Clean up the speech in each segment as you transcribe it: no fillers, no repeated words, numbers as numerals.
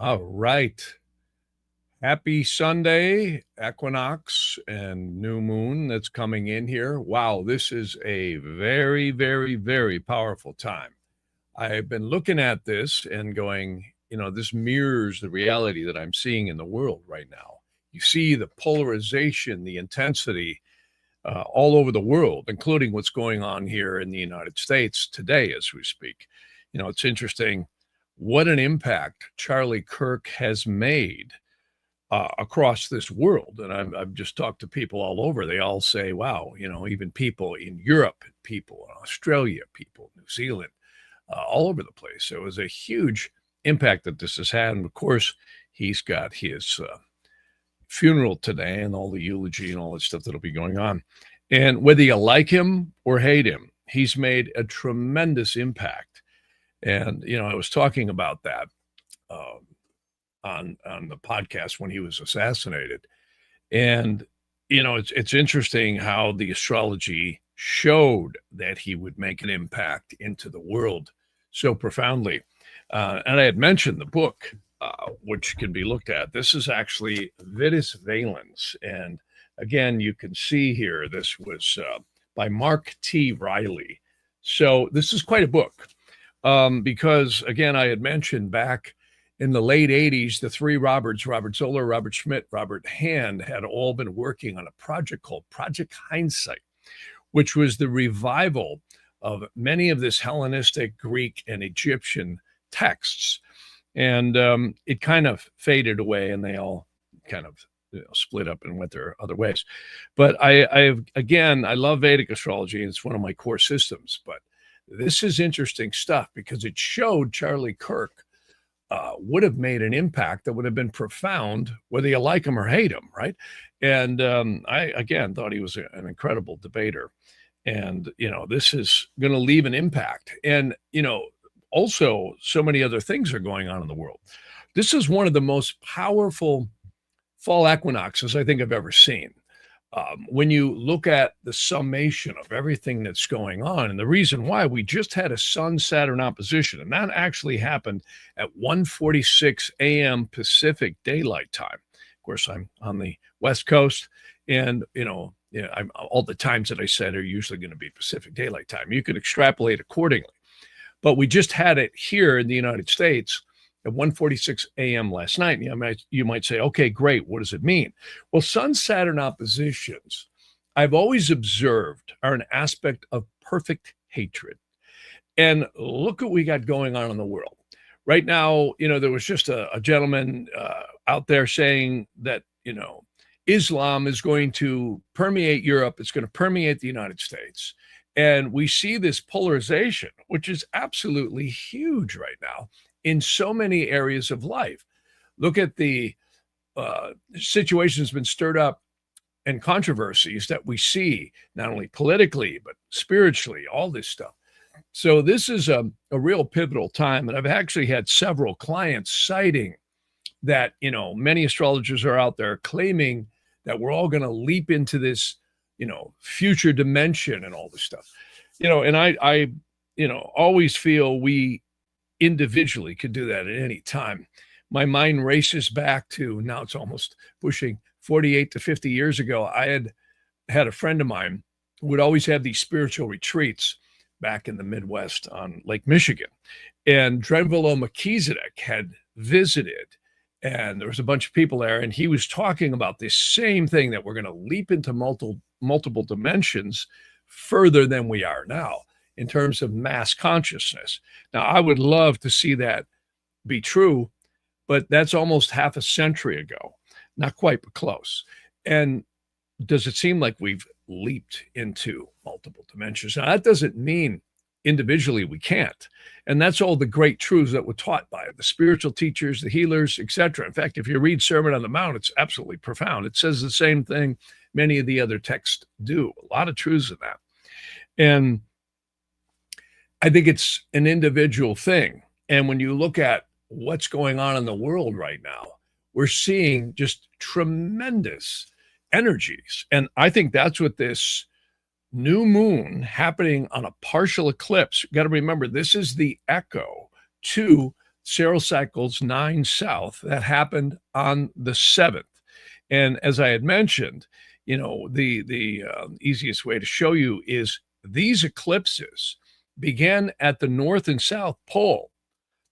All right. Happy Sunday, Equinox and new moon that's coming in here. Wow, this is a very, very, very powerful time. I've been looking at this and going, this mirrors the reality that I'm seeing in the world right now. You see the polarization, the intensity all over the world, including what's going on here in the United States today as we speak. It's interesting what an impact Charlie Kirk has made across this world. And I've just talked to people all over. They all say, wow, even people in Europe, people in Australia, people in New Zealand, all over the place. So it was a huge impact that this has had. And of course, he's got his funeral today and all the eulogy and all that stuff that'll be going on. And whether you like him or hate him, he's made a tremendous impact. And, I was talking about that on the podcast when he was assassinated. And, it's interesting how the astrology showed that he would make an impact into the world so profoundly. And I had mentioned the book, which can be looked at. This is actually Vitis Valens. And again, you can see here, this was by Mark T. Riley. So this is quite a book because, again, I had mentioned back in the late 80s, the three Roberts, Robert Zoller, Robert Schmidt, Robert Hand, had all been working on a project called Project Hindsight, which was the revival of many of this Hellenistic, Greek, and Egyptian texts. And it kind of faded away, and they all kind of split up and went their other ways. But I love Vedic astrology, and it's one of my core systems. But this is interesting stuff because it showed Charlie Kirk would have made an impact that would have been profound, whether you like him or hate him, right? And I, again, thought he was an incredible debater. And, this is going to leave an impact. And, also, so many other things are going on in the world. This is one of the most powerful fall equinoxes I think I've ever seen. When you look at the summation of everything that's going on, and the reason why, we just had a Sun-Saturn opposition, and that actually happened at 1:46 a.m. Pacific Daylight Time. Of course, I'm on the West Coast, and all the times that I said are usually going to be Pacific Daylight Time. You can extrapolate accordingly. But we just had it here in the United States at 1:46 a.m. last night. And you might say, okay, great. What does it mean? Well, Sun-Saturn oppositions, I've always observed, are an aspect of perfect hatred. And look what we got going on in the world. Right now, there was just a gentleman out there saying that, Islam is going to permeate Europe. It's going to permeate the United States. And we see this polarization, which is absolutely huge right now in so many areas of life. Look at the situation that's been stirred up and controversies that we see, not only politically, but spiritually, all this stuff. So this is a real pivotal time. And I've actually had several clients citing that, many astrologers are out there claiming that we're all going to leap into this future dimension and all this stuff, and I always feel we individually could do that at any time. My mind races back to, now it's almost pushing 48 to 50 years ago. I had a friend of mine who would always have these spiritual retreats back in the Midwest on Lake Michigan. And Drenville Melchizedek had visited, and there was a bunch of people there, and he was talking about this same thing, that we're going to leap into multiple dimensions further than we are now in terms of mass consciousness. Now, I would love to see that be true, but that's almost half a century ago. Not quite, but close. And does it seem like we've leaped into multiple dimensions? Now, that doesn't mean individually we can't. And that's all the great truths that were taught by the spiritual teachers, the healers, etc. In fact, if you read Sermon on the Mount, it's absolutely profound. It says the same thing many of the other texts do. A lot of truths in that. And I think it's an individual thing. And when you look at what's going on in the world right now, we're seeing just tremendous energies. And I think that's what this new moon happening on a partial eclipse, you got to remember, this is the echo to Saral cycles 9 south that happened on the 7th. And as I had mentioned, the easiest way to show you is these eclipses began at the north and south pole.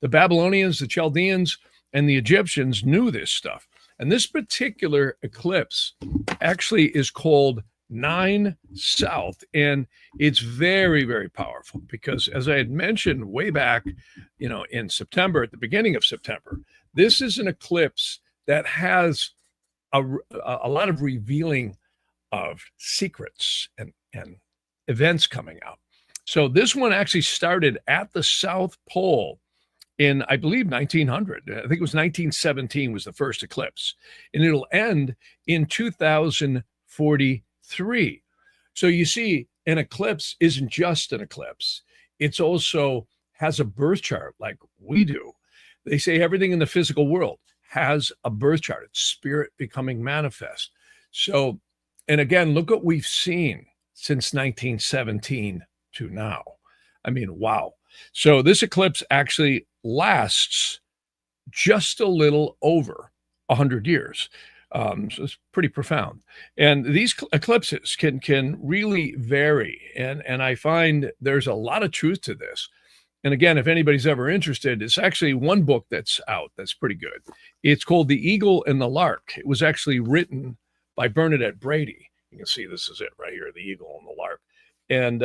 The Babylonians, the Chaldeans, and the Egyptians knew this stuff. And this particular eclipse actually is called 9 south. And it's very, very powerful because, as I had mentioned way back, in September, at the beginning of September, this is an eclipse that has a lot of revealing of secrets and events coming out. So this one actually started at the South Pole in, I believe, 1900. I think it was 1917 was the first eclipse. And it'll end in 2043. So you see, an eclipse isn't just an eclipse. It's also has a birth chart like we do. They say everything in the physical world has a birth chart. It's spirit becoming manifest. So, and again, look what we've seen since 1917 to now. I mean, wow. So this eclipse actually lasts just a little over 100 years. So it's pretty profound. And these eclipses can really vary. And I find there's a lot of truth to this. And again, if anybody's ever interested, it's actually one book that's out that's pretty good. It's called The Eagle and the Lark. It was actually written by Bernadette Brady. You can see this is it right here, The Eagle and the Lark. And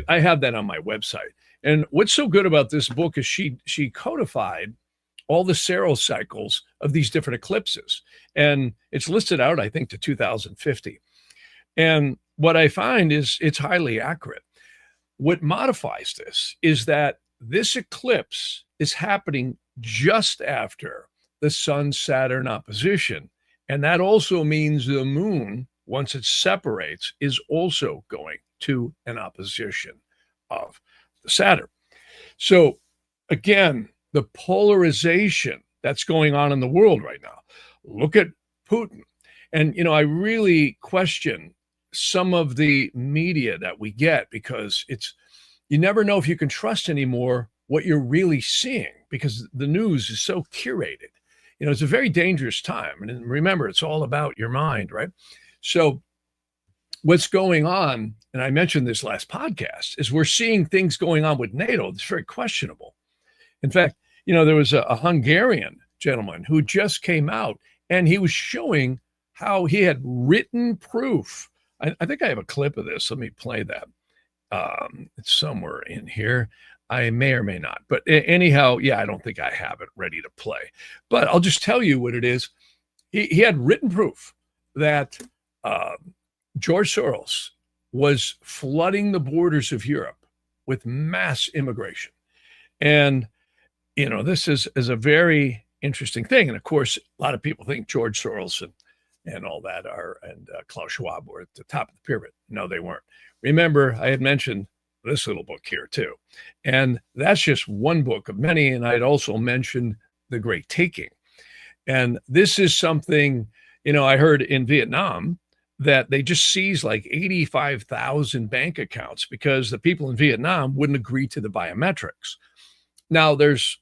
I have that on my website. And what's so good about this book is she codified all the Saral cycles of these different eclipses. And it's listed out, I think, to 2050. And what I find is it's highly accurate. What modifies this is that this eclipse is happening just after the Sun-Saturn opposition. And that also means the moon, once it separates, is also going to an opposition of the Saturn. So again, the polarization that's going on in the world right now. Look at Putin. And, I really question some of the media that we get because you never know if you can trust anymore what you're really seeing because the news is so curated. It's a very dangerous time. And remember, it's all about your mind, right? So what's going on, and I mentioned this last podcast, is we're seeing things going on with NATO that's very questionable. In fact, there was a Hungarian gentleman who just came out and he was showing how he had written proof. I think I have a clip of this. Let me play that. It's somewhere in here. I may or may not. But anyhow, yeah, I don't think I have it ready to play. But I'll just tell you what it is. He had written proof that George Soros was flooding the borders of Europe with mass immigration. And, this is a very interesting thing. And of course, a lot of people think George Soros and all that and Klaus Schwab were at the top of the pyramid. No, they weren't. Remember, I had mentioned this little book here too. And that's just one book of many. And I'd also mentioned The Great Taking. And this is something, I heard in Vietnam that they just seized like 85,000 bank accounts because the people in Vietnam wouldn't agree to the biometrics. Now there's,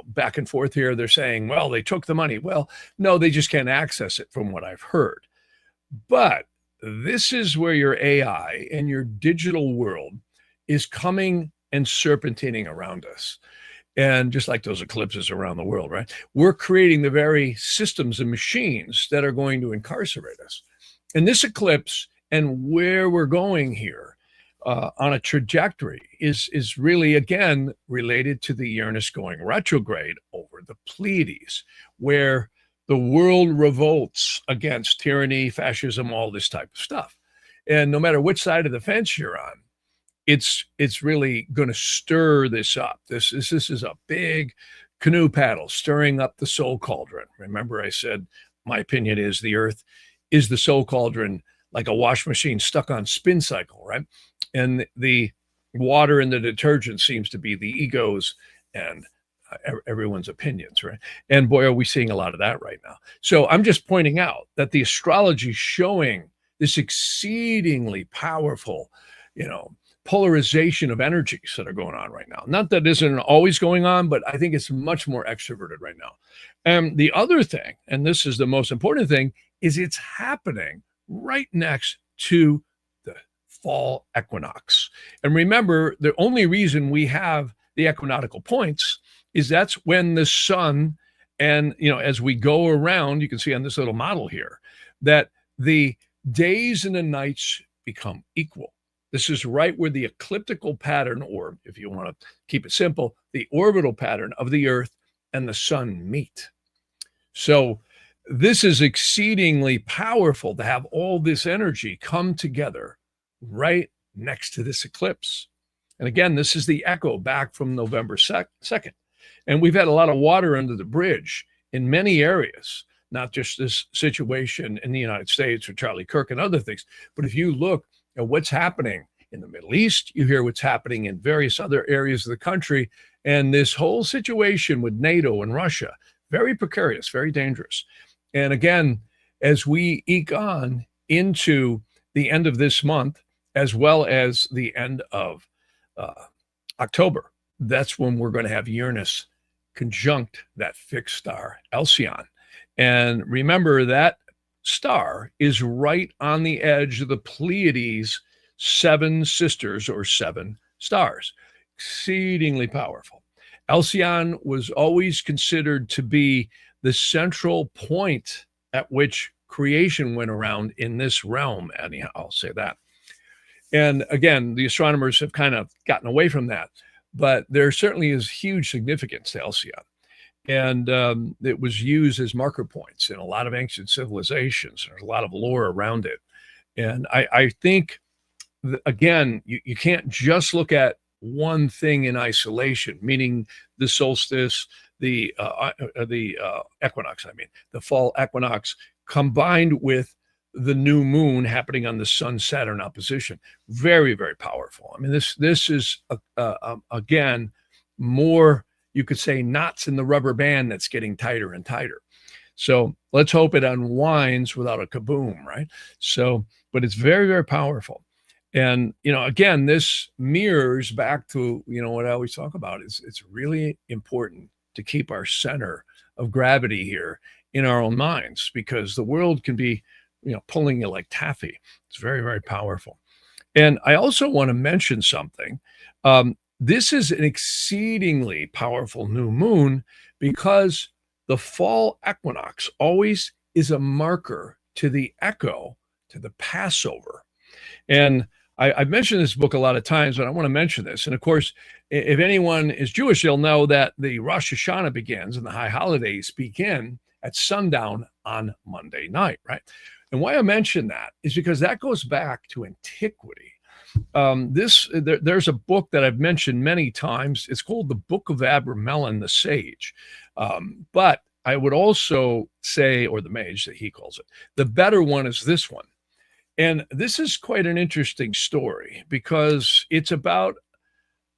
back and forth here. They're saying, well, they took the money. Well, no, they just can't access it from what I've heard. But this is where your AI and your digital world is coming and serpentining around us. And just like those eclipses around the world, right? We're creating the very systems and machines that are going to incarcerate us. And this eclipse and where we're going here on a trajectory is really, again, related to the Uranus going retrograde over the Pleiades, where the world revolts against tyranny, fascism, all this type of stuff. And no matter which side of the fence you're on, it's really going to stir this up. This is a big canoe paddle stirring up the soul cauldron. Remember, I said my opinion is the Earth is the soul cauldron, like a wash machine stuck on spin cycle, right? And the water and the detergent seems to be the egos and everyone's opinions, right? And boy, are we seeing a lot of that right now. So I'm just pointing out that the astrology showing this exceedingly powerful, polarization of energies that are going on right now. Not that isn't always going on, but I think it's much more extroverted right now. And the other thing, and this is the most important thing, is it's happening right next to the fall equinox. And remember, the only reason we have the equinoctial points is that's when the sun, and as we go around, you can see on this little model here that the days and the nights become equal. This is right where the ecliptical pattern, or if you want to keep it simple, the orbital pattern of the Earth and the sun meet. So this is exceedingly powerful to have all this energy come together right next to this eclipse. And again, this is the echo back from November 2nd. And we've had a lot of water under the bridge in many areas, not just this situation in the United States or Charlie Kirk and other things. But if you look at what's happening in the Middle East, you hear what's happening in various other areas of the country. And this whole situation with NATO and Russia, very precarious, very dangerous. And again, as we eke on into the end of this month, as well as the end of October, that's when we're going to have Uranus conjunct that fixed star Alcyon. And remember, that star is right on the edge of the Pleiades' 7 sisters or 7 stars. Exceedingly powerful. Alcyon was always considered to be the central point at which creation went around in this realm. Anyhow, I'll say that. And again, the astronomers have kind of gotten away from that, but there certainly is huge significance to Alcyon. And it was used as marker points in a lot of ancient civilizations. There's a lot of lore around it. And I think, again, you can't just look at one thing in isolation, meaning the solstice, the equinox, the fall equinox, combined with the new moon happening on the Sun-Saturn opposition. Very, very powerful. This is, again, more, you could say, knots in the rubber band that's getting tighter and tighter. So let's hope it unwinds without a kaboom, right? So, but it's very, very powerful. And, again, this mirrors back to, what I always talk about is it's really important to keep our center of gravity here in our own minds, because the world can be, pulling you like taffy. It's very, very powerful. And I also want to mention something. This is an exceedingly powerful new moon because the fall equinox always is a marker to the echo, to the Passover. And I've mentioned this book a lot of times, but I want to mention this. And of course, if anyone is Jewish, they'll know that the Rosh Hashanah begins and the high holidays begin at sundown on Monday night, right? And why I mention that is because that goes back to antiquity. There's a book that I've mentioned many times. It's called the Book of Abramelin the Sage. But I would also say, or the Mage that he calls it, the better one is this one. And this is quite an interesting story because it's about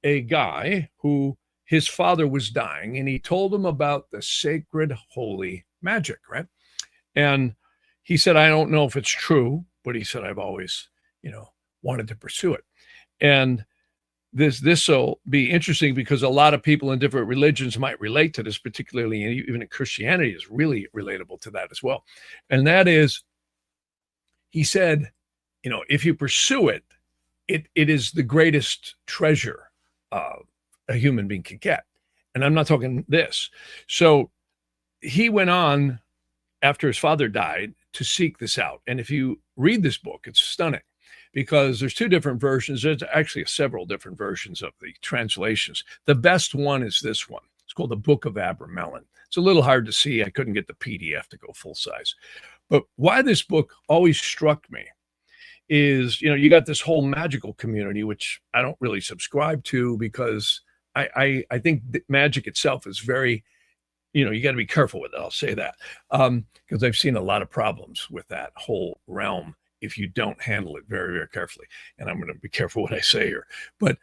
a guy who his father was dying and he told him about the sacred holy magic, right? And he said, I don't know if it's true, but he said, I've always, wanted to pursue it. And this will be interesting because a lot of people in different religions might relate to this, particularly even in Christianity is really relatable to that as well. And that is, he said, if you pursue it, it is the greatest treasure a human being can get. And I'm not talking this. So he went on after his father died to seek this out. And if you read this book, it's stunning because there's 2 different versions. There's actually several different versions of the translations. The best one is this one. It's called the Book of Abramelin. It's a little hard to see. I couldn't get the PDF to go full size. But why this book always struck me is, you got this whole magical community, which I don't really subscribe to because I think magic itself is very, you got to be careful with it. I'll say that because I've seen a lot of problems with that whole realm if you don't handle it very, very carefully. And I'm going to be careful what I say here. But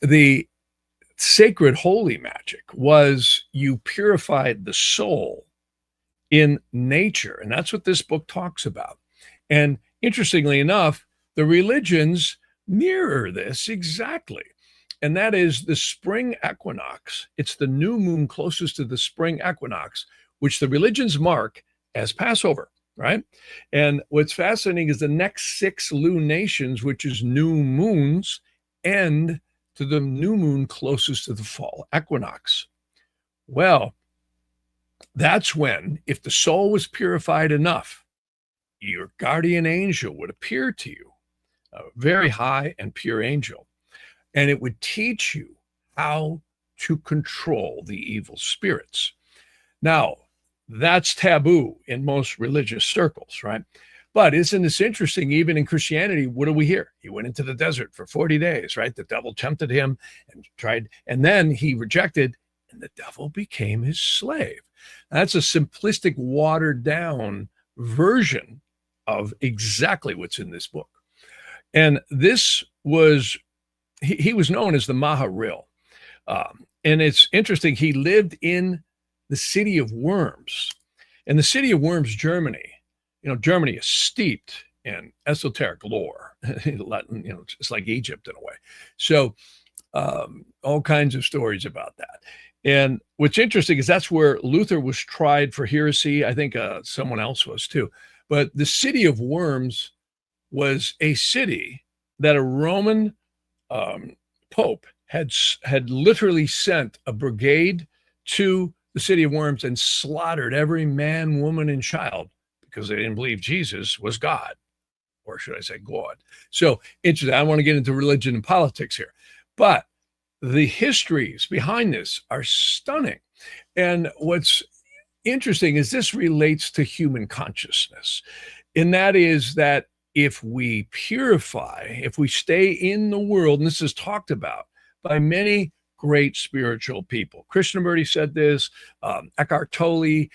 the sacred holy magic was you purified the soul in nature. And that's what this book talks about. And interestingly enough, the religions mirror this exactly. And that is the spring equinox. It's the new moon closest to the spring equinox, which the religions mark as Passover, right? And what's fascinating is the next 6 lunations, which is new moons, end to the new moon closest to the fall equinox. Well, that's when, if the soul was purified enough, your guardian angel would appear to you, a very high and pure angel, and it would teach you how to control the evil spirits. Now, that's taboo in most religious circles, right? But isn't this interesting? Even in Christianity, what do we hear? He went into the desert for 40 days, right? The devil tempted him and tried, and then he rejected, and the devil became his slave. That's a simplistic, watered down version of exactly what's in this book. And this was, he was known as the Maharil. And it's interesting, he lived in the city of Worms. And the city of Worms, Germany, Germany is steeped in esoteric lore. It's like Egypt in a way. So all kinds of stories about that. And what's interesting is that's where Luther was tried for heresy. I think someone else was too. But the city of Worms was a city that a Roman pope had literally sent a brigade to the city of Worms and slaughtered every man, woman, and child because they didn't believe Jesus was God, or should I say God. So interesting. I don't want to get into religion and politics here, but the histories behind this are stunning. And what's interesting is this relates to human consciousness. And that is that if we purify, if we stay in the world, and this is talked about by many great spiritual people. Krishnamurti said this, Eckhart Tolle,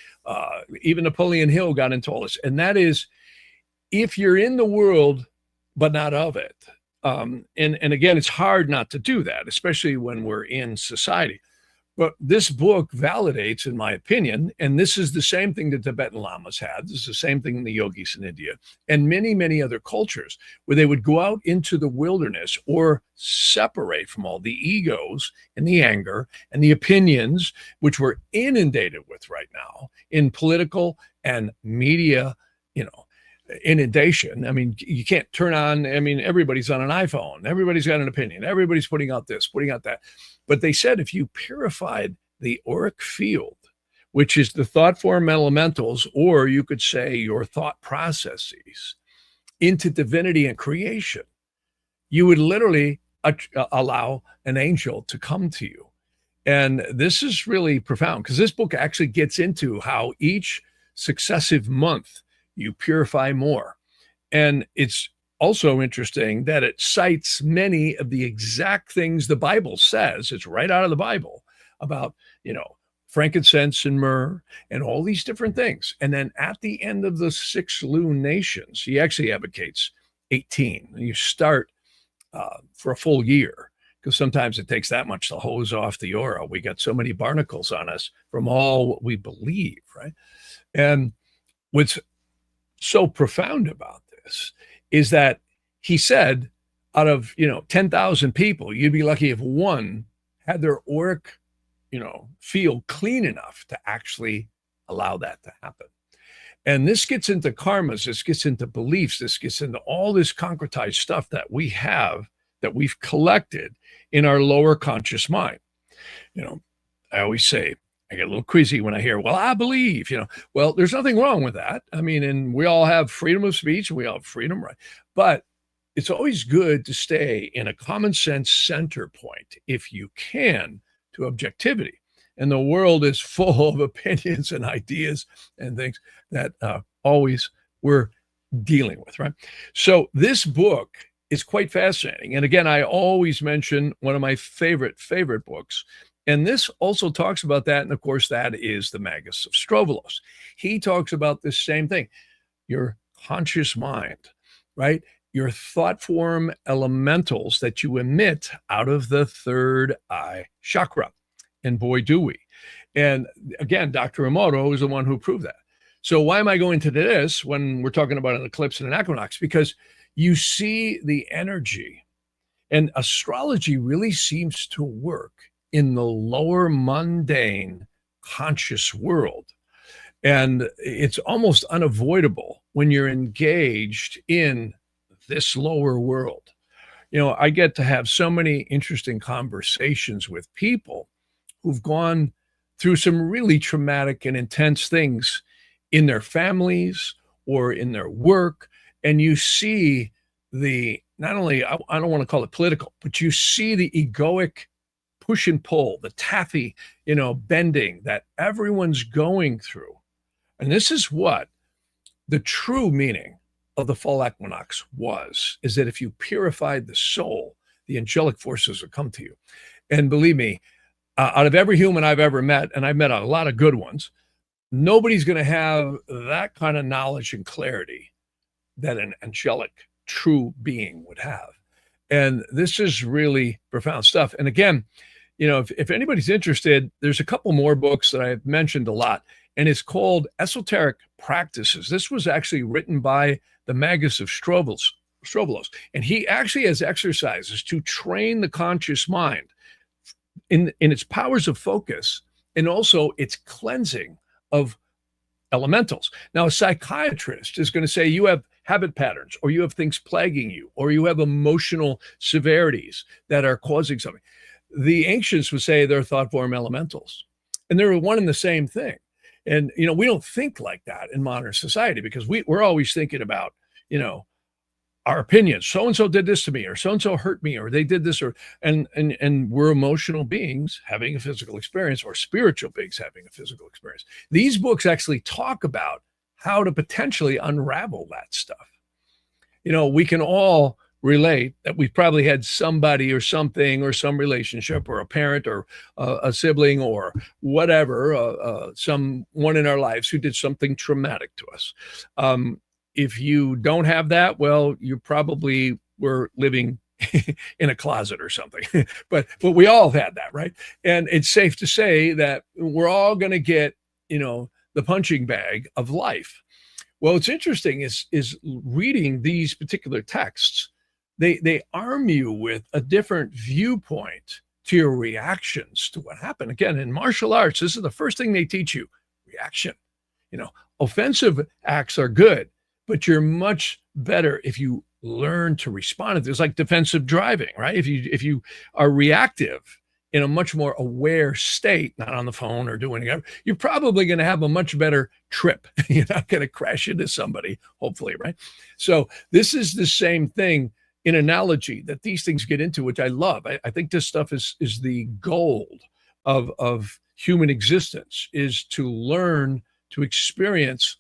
even Napoleon Hill got into all this. And that is, if you're in the world, but not of it. And again, it's hard not to do that, especially when we're in society. But this book validates, in my opinion, and this is the same thing the Tibetan Lamas had. This is the same thing the yogis in India and many, many other cultures, where they would go out into the wilderness or separate from all the egos and the anger and the opinions, which we're inundated with right now in political and media, inundation. I mean, you can't turn on, everybody's on an iPhone. Everybody's got an opinion. Everybody's putting out this, putting out that. But they said if you purified the auric field, which is the thought form elementals, or you could say your thought processes, into divinity and creation, you would literally allow an angel to come to you. And this is really profound because this book actually gets into how each successive month you purify more. And it's also interesting that it cites many of the exact things the Bible says. It's right out of the Bible about, frankincense and myrrh and all these different things. And then at the end of the 6 lunations, he actually advocates 18. You start for a full year, because sometimes it takes that much to hose off the aura. We got so many barnacles on us from all what we believe, right? And what's so profound about this is that he said out of 10,000 people, you'd be lucky if one had their auric field clean enough to actually allow that to happen. And this gets into karmas, this gets into beliefs, this gets into all this concretized stuff that we have, that we've collected in our lower conscious mind. I always say, I get a little queasy when I hear, well, I believe, well, there's nothing wrong with that. And we all have freedom of speech, and we all have freedom, right? But it's always good to stay in a common sense center point, if you can, to objectivity. And the world is full of opinions and ideas and things that always we're dealing with, right? So this book is quite fascinating. And again, I always mention one of my favorite books. And this also talks about that. And of course, that is the Magus of Strovolos. He talks about this same thing, your conscious mind, right? Your thought form elementals that you emit out of the third eye chakra. And boy, do we. And again, Dr. Emoto is the one who proved that. So why am I going to this when we're talking about an eclipse and an equinox? Because you see the energy And astrology really seems to work in the lower mundane conscious world. And it's almost unavoidable when you're engaged in this lower world. I get to have so many interesting conversations with people who've gone through some really traumatic and intense things in their families or in their work. And you see not only, I don't want to call it political, but you see the egoic push and pull, the taffy, bending that everyone's going through. And this is what the true meaning of the fall equinox is that if you purified the soul, the angelic forces will come to you. And believe me, out of every human I've ever met, and I've met a lot of good ones, nobody's going to have that kind of knowledge and clarity that an angelic true being would have. And this is really profound stuff. And again, if anybody's interested, there's a couple more books that I've mentioned a lot, and it's called Esoteric Practices. This was actually written by the Magus of Strovolos, and he actually has exercises to train the conscious mind in its powers of focus and also its cleansing of elementals. Now, a psychiatrist is going to say you have habit patterns, or you have things plaguing you, or you have emotional severities that are causing something. The ancients would say they're thought form elementals, and they're one and the same thing. And, we don't think like that in modern society because we're always thinking about, our opinions. So-and-so did this to me, or so-and-so hurt me, or they did this, and we're emotional beings having a physical experience, or spiritual beings having a physical experience. These books actually talk about how to potentially unravel that stuff. We can all relate that we've probably had somebody or something or some relationship or a parent or a sibling or whatever, someone in our lives who did something traumatic to us. If you don't have that, well, you probably were living in a closet or something. but we all had that, right? And it's safe to say that we're all going to get, the punching bag of life. Well, what's interesting is reading these particular texts. They arm you with a different viewpoint to your reactions to what happened. Again, in martial arts, this is the first thing they teach you: reaction. Offensive acts are good, but you're much better if you learn to respond. It's like defensive driving, right? If you are reactive in a much more aware state, not on the phone or doing anything, you're probably going to have a much better trip. You're not going to crash into somebody, hopefully, right? So this is the same thing in analogy that these things get into, which I love. I think this stuff is the gold of human existence, is to learn to experience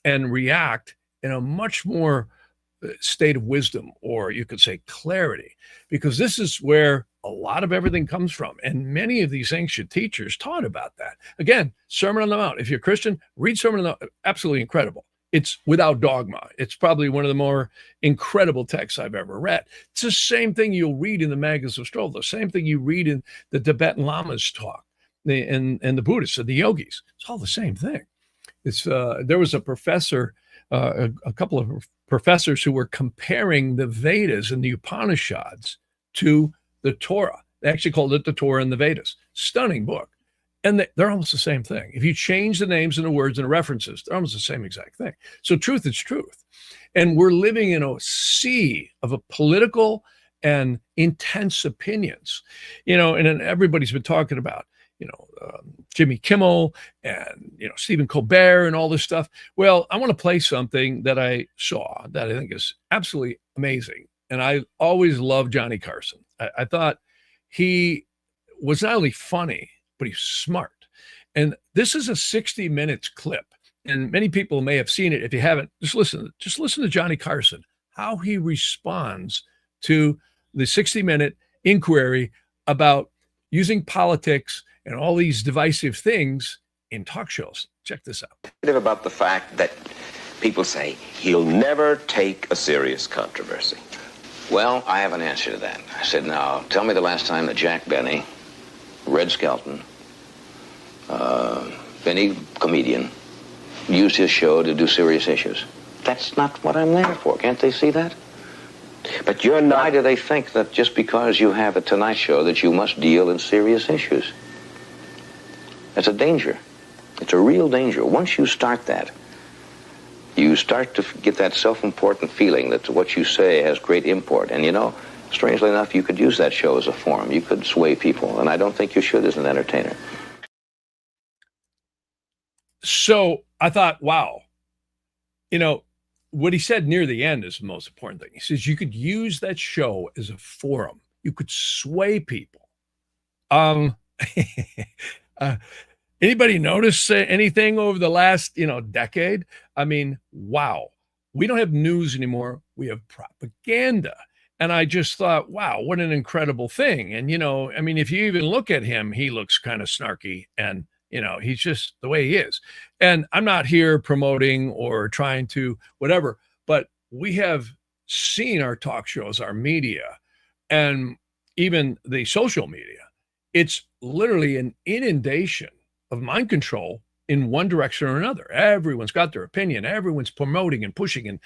and react in a much more state of wisdom, or you could say clarity, because this is where a lot of everything comes from. And many of these ancient teachers taught about that. Again, Sermon on the Mount. If you're a Christian, read Sermon on the Mount. Absolutely incredible. It's without dogma. It's probably one of the more incredible texts I've ever read. It's the same thing you'll read in the Magus of Stroll, the same thing you read in the Tibetan Lamas talk, and the Buddhists and the yogis. It's all the same thing. There was a professor, a couple of professors who were comparing the Vedas and the Upanishads to the Torah. They actually called it the Torah and the Vedas. Stunning book. And they're almost the same thing. If you change the names and the words and the references, they're almost the same exact thing. So truth is truth. And we're living in a sea of a political and intense opinions, and then everybody's been talking about, Jimmy Kimmel and, Stephen Colbert and all this stuff. Well, I want to play something that I saw that I think is absolutely amazing. And I always loved Johnny Carson. I thought he was not only funny, but he's smart. And this is a 60 minutes clip. And many people may have seen it. If you haven't, just listen to Johnny Carson, how he responds to the 60-minute inquiry about using politics and all these divisive things in talk shows. Check this out. About the fact that people say he'll never take a serious controversy. Well, I have an answer to that. I said, now, tell me the last time that Jack Benny, Red Skelton, any comedian, used his show to do serious issues. That's not what I'm there for. Can't they see that? But you're not... Why do they think that just because you have a Tonight Show that you must deal in serious issues? That's a danger. It's a real danger. Once you start that, you start to get that self-important feeling that what you say has great import. And you know, strangely enough, you could use that show as a forum. You could sway people, and I don't think you should as an entertainer. So I thought, wow, you know, what he said near the end is the most important thing. He says you could use that show as a forum. You could sway people. Anybody notice anything over the last, decade? I mean, wow. We don't have news anymore. We have propaganda. And I just thought, wow, what an incredible thing. And, I mean, if you even look at him, he looks kind of snarky and, he's just the way he is. And I'm not here promoting or trying to whatever, but we have seen our talk shows, our media, and even the social media. It's literally an inundation of mind control in one direction or another. Everyone's got their opinion. Everyone's promoting and pushing. And,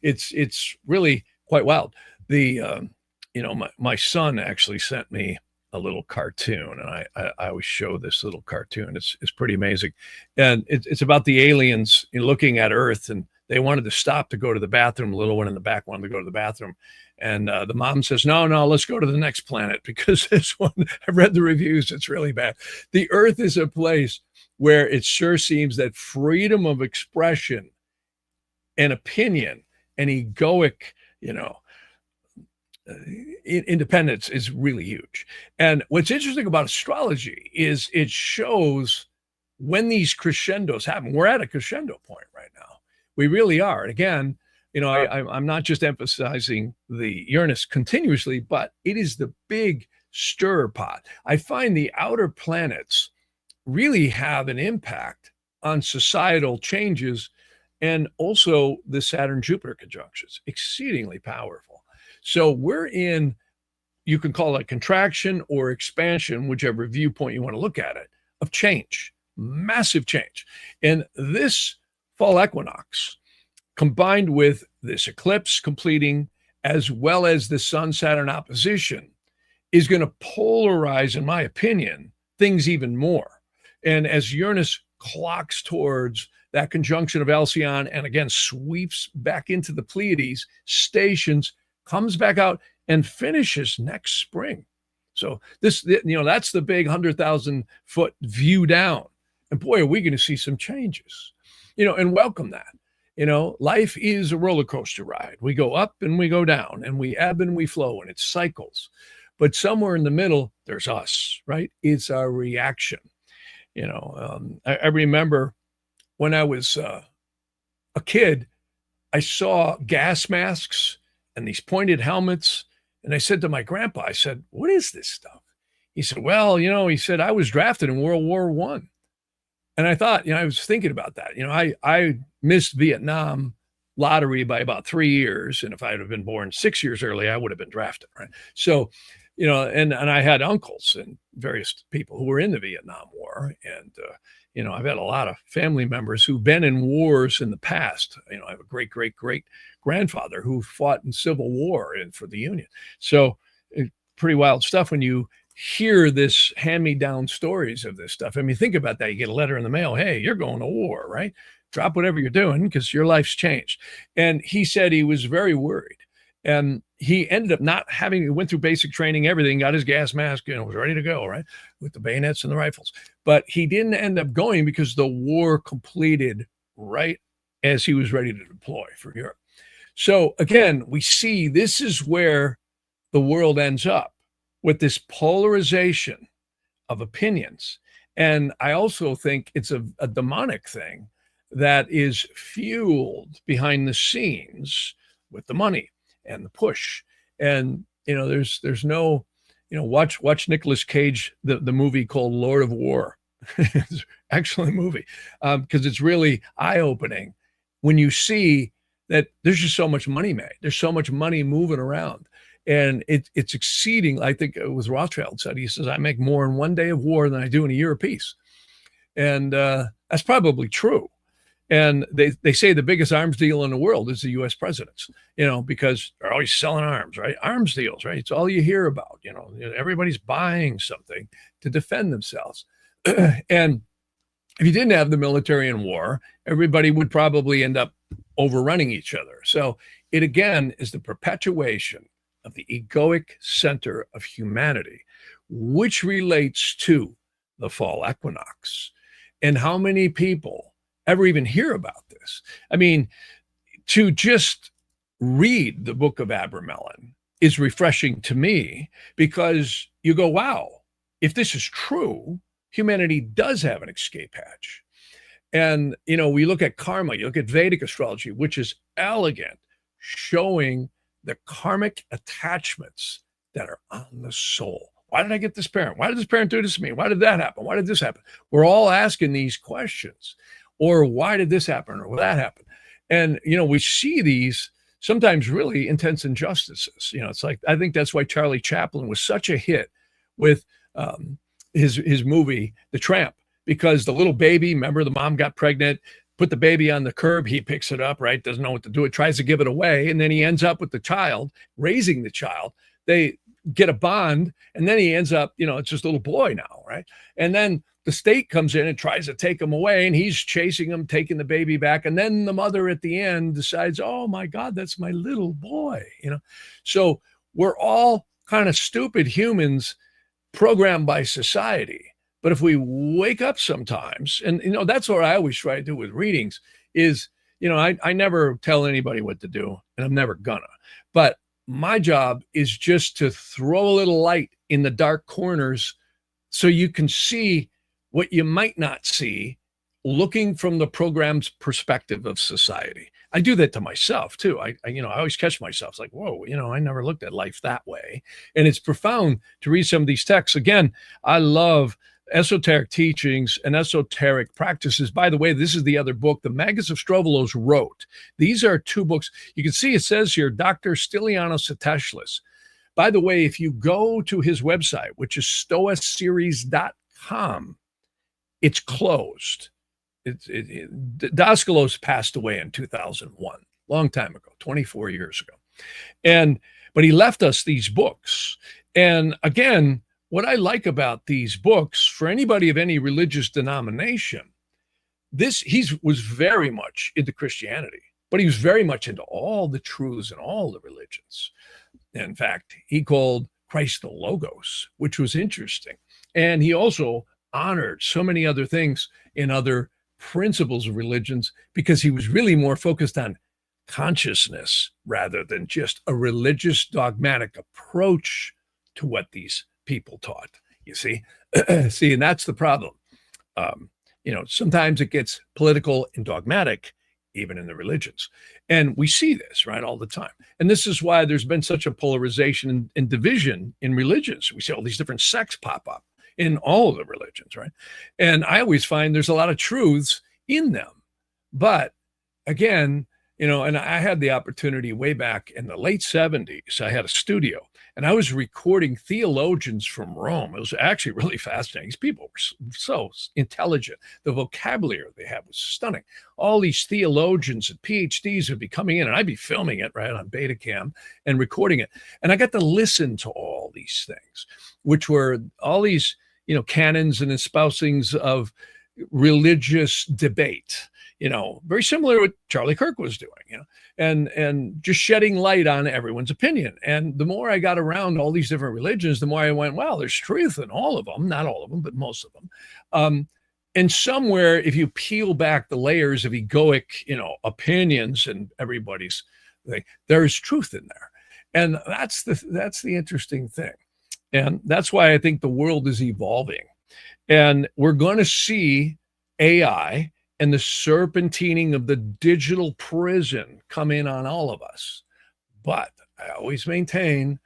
it's really quite wild. My son actually sent me a little cartoon, and I always show this little cartoon. It's pretty amazing. And it's about the aliens looking at Earth, and they wanted to stop to go to the bathroom. The little one in the back wanted to go to the bathroom. And the mom says, no, let's go to the next planet, because this one, I've read the reviews, it's really bad. The Earth is a place where it sure seems that freedom of expression and opinion and egoic, independence is really huge. And what's interesting about astrology is it shows when these crescendos happen. We're at a crescendo point right now. We really are. And again, I'm not just emphasizing the Uranus continuously, but it is the big stir pot. I find the outer planets really have an impact on societal changes, and also the Saturn-Jupiter conjunctions, exceedingly powerful. So we're in, you can call it contraction or expansion, whichever viewpoint you want to look at it, of change, massive change. And this fall equinox, combined with this eclipse completing, as well as the Sun-Saturn opposition, is going to polarize, in my opinion, things even more. And as Uranus clocks towards that conjunction of Alcyon and again sweeps back into the Pleiades, stations, comes back out and finishes next spring. So that's the big 100,000 foot view down. And boy, are we going to see some changes, and welcome that. Life is a roller coaster ride. We go up and we go down, and we ebb and we flow, and it's cycles. But somewhere in the middle, there's us, right? It's our reaction. I remember when I was a kid, I saw gas masks and these pointed helmets. And I said to my grandpa, I said, what is this stuff? He said, well, he said, I was drafted in World War I. And I thought, I was thinking about that. I missed Vietnam lottery by about 3 years. And if I had been born 6 years early, I would have been drafted, right? So, and I had uncles and various people who were in the Vietnam War. And, I've had a lot of family members who've been in wars in the past. I have a great grandfather who fought in Civil War and for the Union. So pretty wild stuff when you hear this hand-me-down stories of this stuff. I mean, think about that. You get a letter in the mail. Hey, you're going to war, right? Drop whatever you're doing because your life's changed. And he said he was very worried. And he ended up he went through basic training, everything, got his gas mask, was ready to go, right? With the bayonets and the rifles. But he didn't end up going because the war completed right as he was ready to deploy for Europe. So again, we see this is where the world ends up, with this polarization of opinions. And I also think it's a demonic thing that is fueled behind the scenes with the money and the push. And, there's no, watch Nicolas Cage, the movie called Lord of War. It's an excellent movie because it's really eye-opening when you see that there's just so much money made. There's so much money moving around. And it's exceeding. I think it was Rothschild said, he says, I make more in one day of war than I do in a year of peace. And that's probably true. And they say the biggest arms deal in the world is the U.S. presidents, because they're always selling arms, right? Arms deals, right? It's all you hear about, everybody's buying something to defend themselves. And if you didn't have the military and war, everybody would probably end up overrunning each other. So it, again, is the perpetuation of the egoic center of humanity, which relates to the fall equinox. And how many people ever even hear about this? I mean, to just read the book of Abramelin is refreshing to me, because you go, wow, if this is true, humanity does have an escape hatch. And, we look at karma, you look at Vedic astrology, which is elegant, showing the karmic attachments that are on the soul. Why did I get this parent? Why did this parent do this to me? Why did that happen? Why did this happen? We're all asking these questions. Or why did this happen? Or that happen? And, we see these sometimes really intense injustices. It's like, I think that's why Charlie Chaplin was such a hit with his movie, The Tramp, because the little baby, remember, the mom got pregnant, put the baby on the curb, he picks it up, right? Doesn't know what to do. It tries to give it away. And then he ends up with the child, raising the child. They get a bond, and then he ends up, it's just a little boy now, right? And then the state comes in and tries to take him away, and he's chasing him, taking the baby back. And then the mother at the end decides, oh my God, that's my little boy, So we're all kind of stupid humans programmed by society. But if we wake up sometimes, and that's what I always try to do with readings is, I never tell anybody what to do, and I'm never gonna. But my job is just to throw a little light in the dark corners so you can see what you might not see, looking from the program's perspective of society. I do that to myself too. I always catch myself. It's like, whoa, I never looked at life that way. And it's profound to read some of these texts. Again, I love esoteric teachings and esoteric practices. By the way, this is the other book the Magus of Strovolos wrote. These are two books. You can see it says here, Dr. Stylianos Sateshlis. By the way, if you go to his website, which is stoaseries.com, it's closed. Daskalos passed away in 2001, long time ago, 24 years ago. But he left us these books. And again, what I like about these books, for anybody of any religious denomination, he was very much into Christianity, but he was very much into all the truths and all the religions. In fact, he called Christ the Logos, which was interesting. And he also honored so many other things in other principles of religions, because he was really more focused on consciousness rather than just a religious dogmatic approach to what these people taught. You see, and that's the problem. Sometimes it gets political and dogmatic, even in the religions. And we see this, right, all the time. And this is why there's been such a polarization and division in religions. We see all these different sects pop up in all of the religions, right? And I always find there's a lot of truths in them. But again, and I had the opportunity way back in the late 70s, I had a studio and I was recording theologians from Rome. It was actually really fascinating. These people were so intelligent. The vocabulary they had was stunning. All these theologians and PhDs would be coming in, and I'd be filming it right on Betacam and recording it. And I got to listen to all these things, which were all these, canons and espousings of religious debate. Very similar to what Charlie Kirk was doing, and just shedding light on everyone's opinion. And the more I got around all these different religions, the more I went, well, there's truth in all of them, not all of them, but most of them. And somewhere, if you peel back the layers of egoic, opinions and everybody's thing, there's truth in there. And that's the interesting thing. And that's why I think the world is evolving. And we're going to see AI and the serpentining of the digital prison come in on all of us. But I always maintain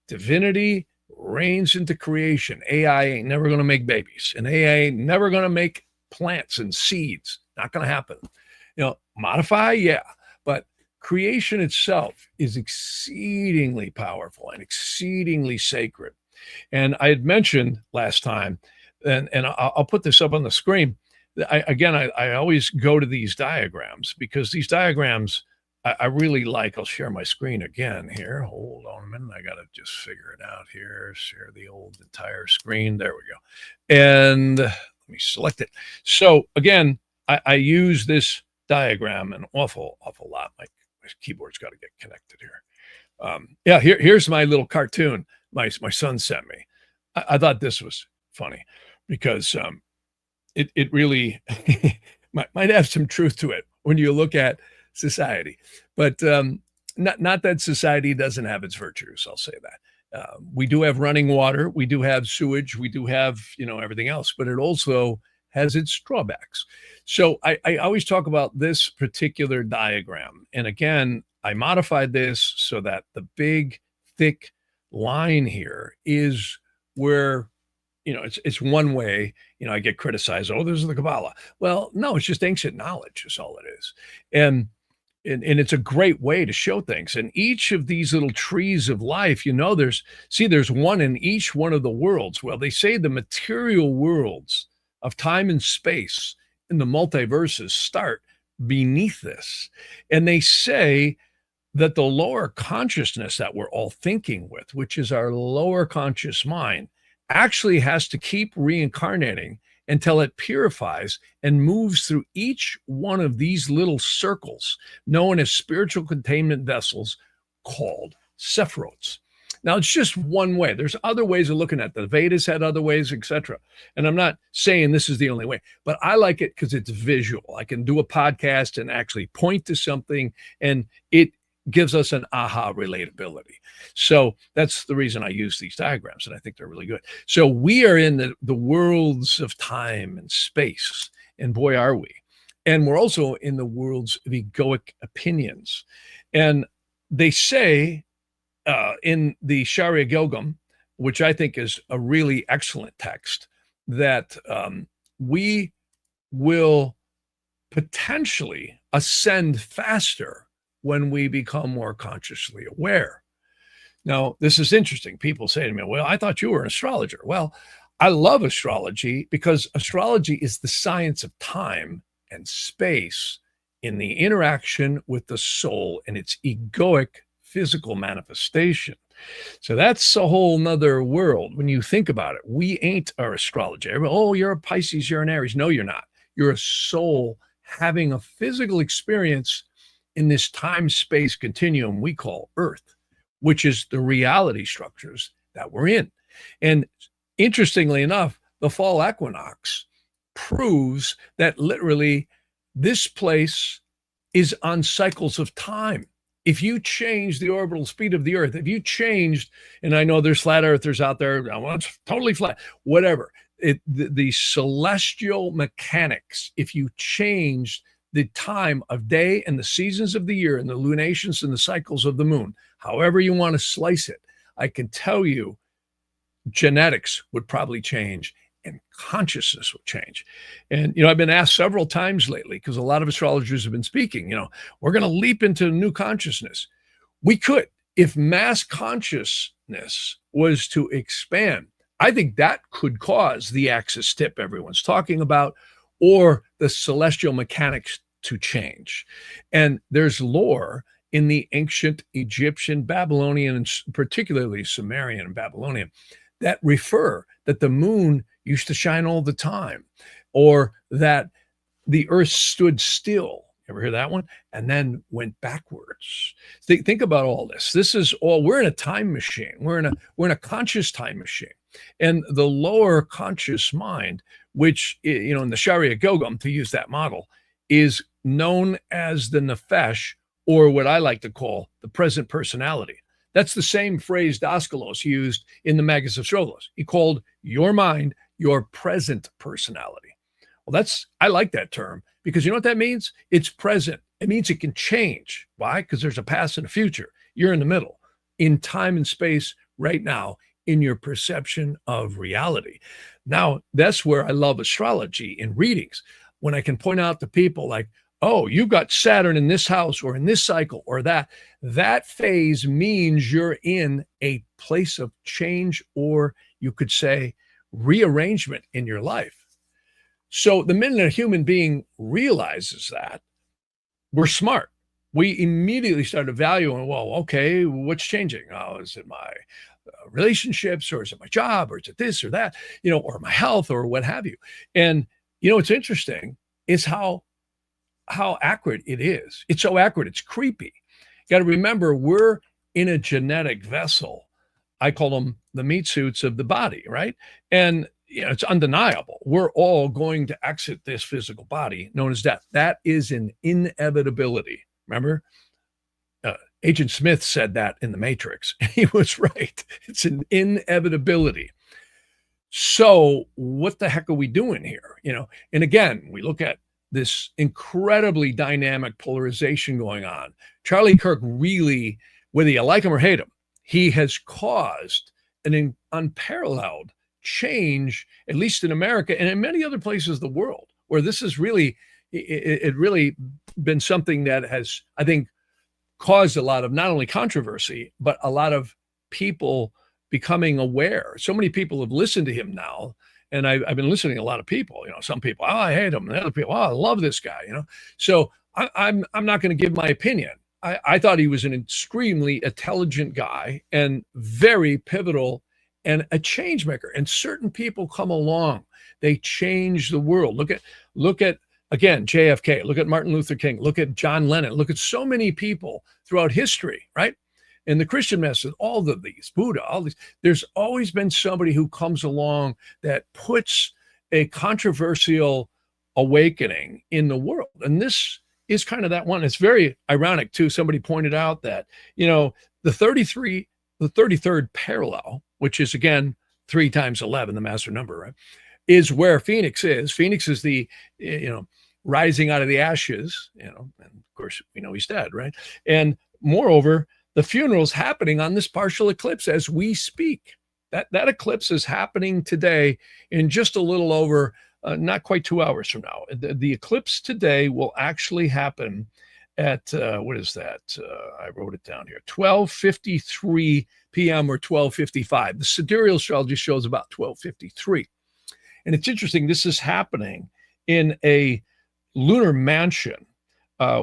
divinity reigns into creation. AI ain't never going to make babies, and AI ain't never going to make plants and seeds. Not going to happen. Modify, yeah, but creation itself is exceedingly powerful and exceedingly sacred. And I had mentioned last time, and I'll put this up on the screen, I always go to these diagrams because these diagrams I really like. I'll share my screen again here. Hold on a minute. I got to just figure it out here. Share the old entire screen. There we go. And let me select it. So again, I use this diagram an awful lot. My keyboard's got to get connected here. Yeah, here's my little cartoon my son sent me. I thought this was funny because it really might have some truth to it when you look at society, but not that society doesn't have its virtues. I'll say that we do have running water, we do have sewage, we do have everything else, but it also has its drawbacks. So I always talk about this particular diagram, and again, I modified this so that the big thick line here is where it's one way. I get criticized. Oh, this is the Kabbalah. Well, no, it's just ancient knowledge is all it is. And it's a great way to show things. And each of these little trees of life, there's one in each one of the worlds. Well, they say the material worlds of time and space in the multiverses start beneath this. And they say that the lower consciousness that we're all thinking with, which is our lower conscious mind, actually has to keep reincarnating until it purifies and moves through each one of these little circles known as spiritual containment vessels called sephirotes. Now, it's just one way. There's other ways of looking at it. The Vedas had other ways, etc. And I'm not saying this is the only way, but I like it because it's visual. I can do a podcast and actually point to something, and it gives us an aha relatability. So that's the reason I use these diagrams, and I think they're really good. So we are in the worlds of time and space, and boy, are we. And we're also in the worlds of egoic opinions. And they say in the Sharia Gilgam, which I think is a really excellent text, that we will potentially ascend faster when we become more consciously aware. Now, this is interesting. People say to me, well, I thought you were an astrologer. Well, I love astrology because astrology is the science of time and space in the interaction with the soul and its egoic physical manifestation. So that's a whole nother world. When you think about it, we ain't our astrologer. Oh, you're a Pisces, you're an Aries. No, you're not. You're a soul having a physical experience in this time-space continuum we call Earth, which is the reality structures that we're in. And interestingly enough, the fall equinox proves that literally this place is on cycles of time. If you change the orbital speed of the Earth, if you changed, and I know there's flat earthers out there, well, it's totally flat, whatever, the celestial mechanics, if you changed the time of day and the seasons of the year and the lunations and the cycles of the moon, however you want to slice it, I can tell you genetics would probably change and consciousness would change. And, I've been asked several times lately, because a lot of astrologers have been speaking, we're going to leap into new consciousness. We could, if mass consciousness was to expand. I think that could cause the axis tip everyone's talking about, or the celestial mechanics to change. And there's lore in the ancient Egyptian, Babylonian, and particularly Sumerian and Babylonian that refer that the moon used to shine all the time, or that the earth stood still. Ever hear that one? And then went backwards. Think about all this. This is all, we're in a time machine. We're in a conscious time machine. And the lower conscious mind, which, in the Sharia Gilgam, to use that model, is known as the nefesh, or what I like to call the present personality. That's the same phrase Daskalos used in the Magus of Astrologos. He called your mind your present personality. Well, I like that term, because you know what that means? It's present. It means it can change. Why? Because there's a past and a future. You're in the middle, in time and space right now, in your perception of reality. Now, that's where I love astrology in readings, when I can point out to people like, oh, you've got Saturn in this house or in this cycle or that phase means you're in a place of change, or you could say rearrangement in your life. So the minute a human being realizes that, we're smart. We immediately start evaluating, well, okay, what's changing? Oh, is it my relationships, or is it my job, or is it this or that, or my health, or what have you? And, what's interesting is how accurate it is. It's so accurate, it's creepy. You got to remember, we're in a genetic vessel. I call them the meat suits of the body, right? And it's undeniable. We're all going to exit this physical body known as death. That is an inevitability. Remember? Agent Smith said that in The Matrix. He was right. It's an inevitability. So what the heck are we doing here? And again, we look at this incredibly dynamic polarization going on. Charlie Kirk really, whether you like him or hate him, he has caused an unparalleled change, at least in America and in many other places of the world, where this is really, it really been something that has, I think, caused a lot of not only controversy, but a lot of people becoming aware. So many people have listened to him now. And I've been listening to a lot of people, some people, oh, I hate him. And other people, oh, I love this guy, So I'm not going to give my opinion. I thought he was an extremely intelligent guy and very pivotal and a change maker. And certain people come along, they change the world. Look at again, JFK, look at Martin Luther King, look at John Lennon, look at so many people throughout history, right? In the Christian message, all of these, Buddha, all these, there's always been somebody who comes along that puts a controversial awakening in the world. And this is kind of that one. It's very ironic too. Somebody pointed out that, the 33rd parallel, which is again, 3 times 11, the master number, right, is where Phoenix is. Phoenix is the, rising out of the ashes, and of course, we know he's dead, right? And moreover, the funeral's happening on this partial eclipse as we speak. That eclipse is happening today in just a little over, not quite 2 hours from now. The eclipse today will actually happen at, what is that? I wrote it down here, 12:53 p.m. or 12:55. The sidereal astrology shows about 12:53. And it's interesting, this is happening in a lunar mansion,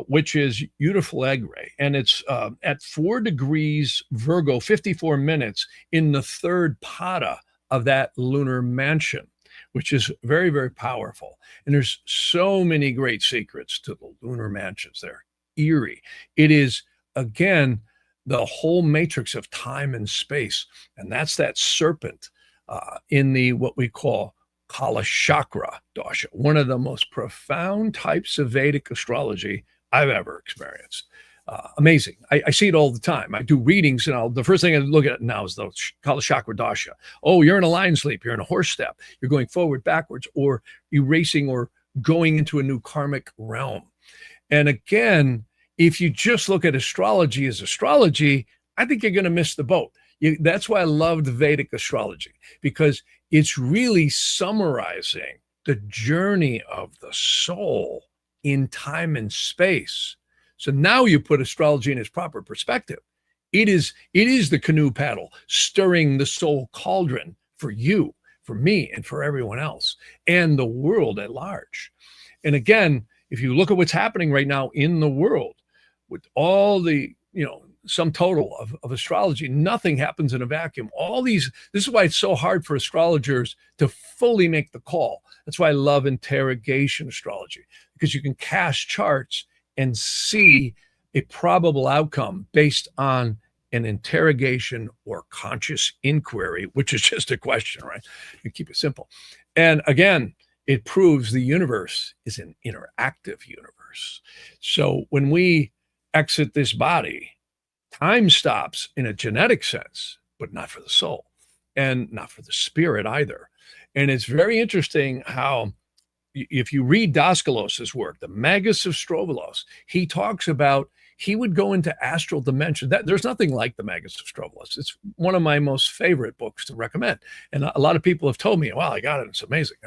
which is Euflegre, and it's at 4 degrees Virgo, 54 minutes in the third pada of that lunar mansion, which is very, very powerful. And there's so many great secrets to the lunar mansions. They're eerie. It is, again, the whole matrix of time and space. And that's that serpent in the what we call Kala Chakra Dasha, one of the most profound types of Vedic astrology I've ever experienced. Amazing. I see it all the time. I do readings, and the first thing I look at now is the Kala Chakra Dasha. Oh, you're in a lion's leap. You're in a horse step. You're going forward, backwards, or erasing or going into a new karmic realm. And again, if you just look at astrology as astrology, I think you're going to miss the boat. That's why I loved Vedic astrology, because it's really summarizing the journey of the soul in time and space. So now you put astrology in its proper perspective. It is the canoe paddle stirring the soul cauldron for you, for me, and for everyone else, and the world at large. And again, if you look at what's happening right now in the world, with all the, sum total of astrology, nothing happens in a vacuum. This is why it's so hard for astrologers to fully make the call. That's why I love interrogation astrology, because you can cast charts and see a probable outcome based on an interrogation or conscious inquiry, which is just a question, right? You keep it simple. And again, it proves the universe is an interactive universe. So when we exit this body, time stops in a genetic sense, but not for the soul and not for the spirit either. And it's very interesting how, if you read Daskalos's work, the Magus of Strovolos, he talks about he would go into astral dimension. There's nothing like the Magus of Strovolos. It's one of my most favorite books to recommend. And a lot of people have told me, wow, I got it. It's amazing.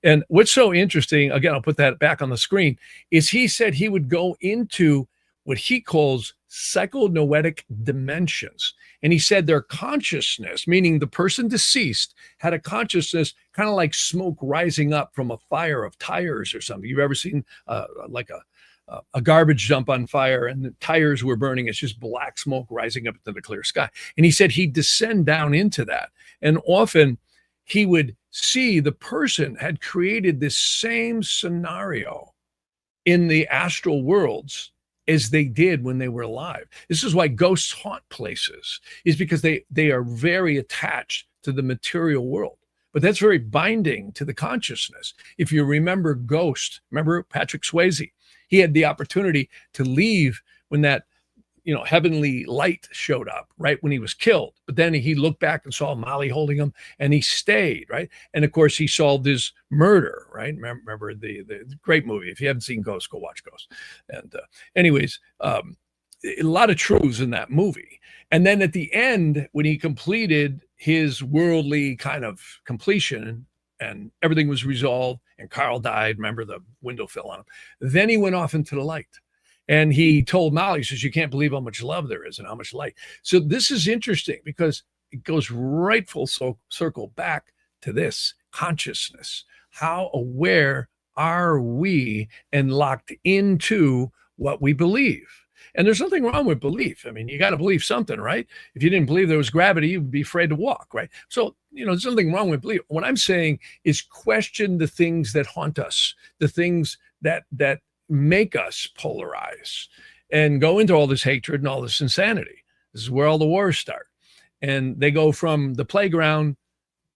And what's so interesting, again, I'll put that back on the screen, is he said he would go into what he calls psychonoetic dimensions. And he said their consciousness, meaning the person deceased, had a consciousness kind of like smoke rising up from a fire of tires or something. You've ever seen like a garbage dump on fire and the tires were burning? It's just black smoke rising up into the clear sky. And he said he'd descend down into that. And often he would see the person had created this same scenario in the astral worlds as they did when they were alive. This is why ghosts haunt places, is because they are very attached to the material world. But that's very binding to the consciousness. If you remember Ghost, remember Patrick Swayze? He had the opportunity to leave when that, heavenly light showed up, right when he was killed. But then he looked back and saw Molly holding him, and he stayed, right? And of course, he solved his murder, right? Remember the great movie. If you haven't seen Ghost, go watch Ghost. And anyways, a lot of truths in that movie. And then at the end, when he completed his worldly kind of completion and everything was resolved and Carl died, remember the window fell on him, then he went off into the light. And he told Molly, he says, you can't believe how much love there is and how much light. So this is interesting because it goes right full circle back to this consciousness. How aware are we and locked into what we believe? And there's nothing wrong with belief. I mean, you got to believe something, right? If you didn't believe there was gravity, you'd be afraid to walk, right? So, there's nothing wrong with belief. What I'm saying is question the things that haunt us, the things that make us polarize and go into all this hatred and all this insanity. This is where all the wars start. And they go from the playground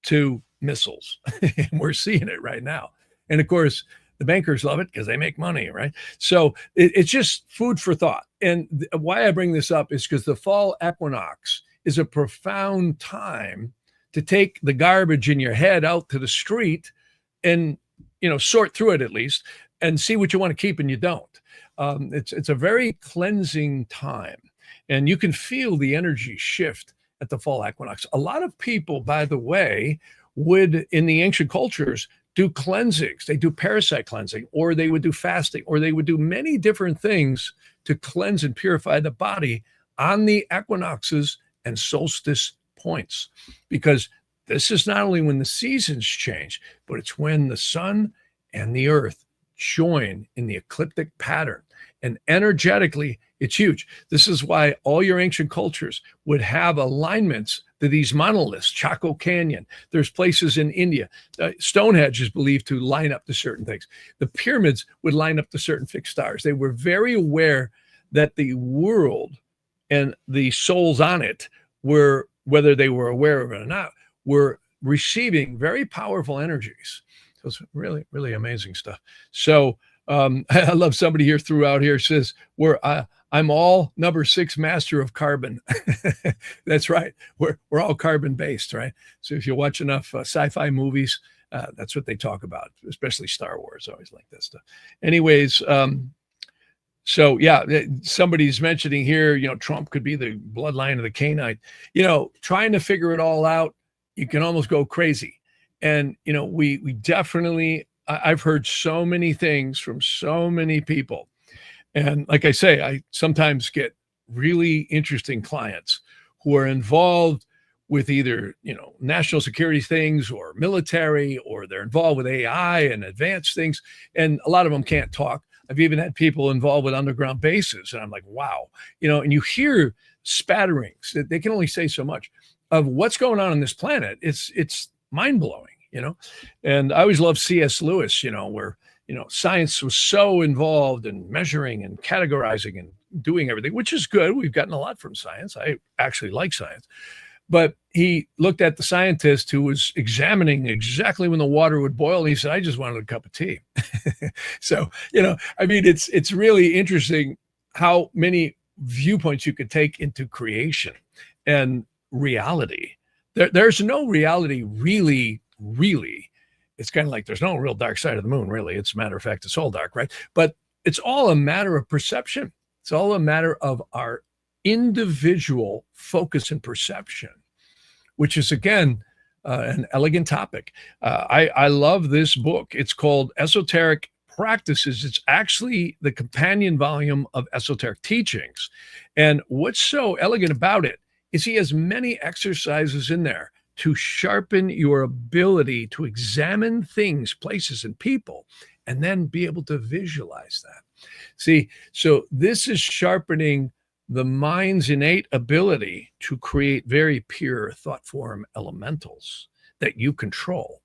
to missiles. And we're seeing it right now. And of course, the bankers love it because they make money, right? So it's just food for thought. And why I bring this up is because the fall equinox is a profound time to take the garbage in your head out to the street and, sort through it at least and see what you want to keep and you don't. It's a very cleansing time. And you can feel the energy shift at the fall equinox. A lot of people, by the way, would, in the ancient cultures, do cleansings. They do parasite cleansing, or they would do fasting, or they would do many different things to cleanse and purify the body on the equinoxes and solstice points. Because this is not only when the seasons change, but it's when the sun and the earth join in the ecliptic pattern. And energetically, it's huge. This is why all your ancient cultures would have alignments to these monoliths, Chaco Canyon. There's places in India. Stonehenge is believed to line up to certain things. The pyramids would line up to certain fixed stars. They were very aware that the world and the souls on it were, whether they were aware of it or not, were receiving very powerful energies. So it's really, really amazing stuff. So I love somebody here throughout here says, I'm all number 6 master of carbon. That's right. We're all carbon based, right? So if you watch enough sci-fi movies, that's what they talk about, especially Star Wars. I always like that stuff. Anyways, so yeah, somebody's mentioning here, Trump could be the bloodline of the Canaanite. Trying to figure it all out, you can almost go crazy. And, we definitely, I've heard so many things from so many people. And like I say, I sometimes get really interesting clients who are involved with either, national security things or military, or they're involved with AI and advanced things. And a lot of them can't talk. I've even had people involved with underground bases. And I'm like, wow, and you hear spatterings that they can only say so much of what's going on this planet. It's mind blowing. And I always loved C.S. Lewis, where, science was so involved in measuring and categorizing and doing everything, which is good. We've gotten a lot from science. I actually like science. But he looked at the scientist who was examining exactly when the water would boil. And he said, I just wanted a cup of tea. So, it's really interesting how many viewpoints you could take into creation and reality. There's no reality really. It's kind of like there's no real dark side of the moon, really. It's a matter of fact, it's all dark, right? But it's all a matter of perception. It's all a matter of our individual focus and perception, which is, again, an elegant topic. I love this book. It's called Esoteric practices. It's actually the companion volume of Esoteric Teachings. And what's so elegant about it is he has many exercises in there to sharpen your ability to examine things, places, and people, and then be able to visualize that. See, so this is sharpening the mind's innate ability to create very pure thought form elementals that you control.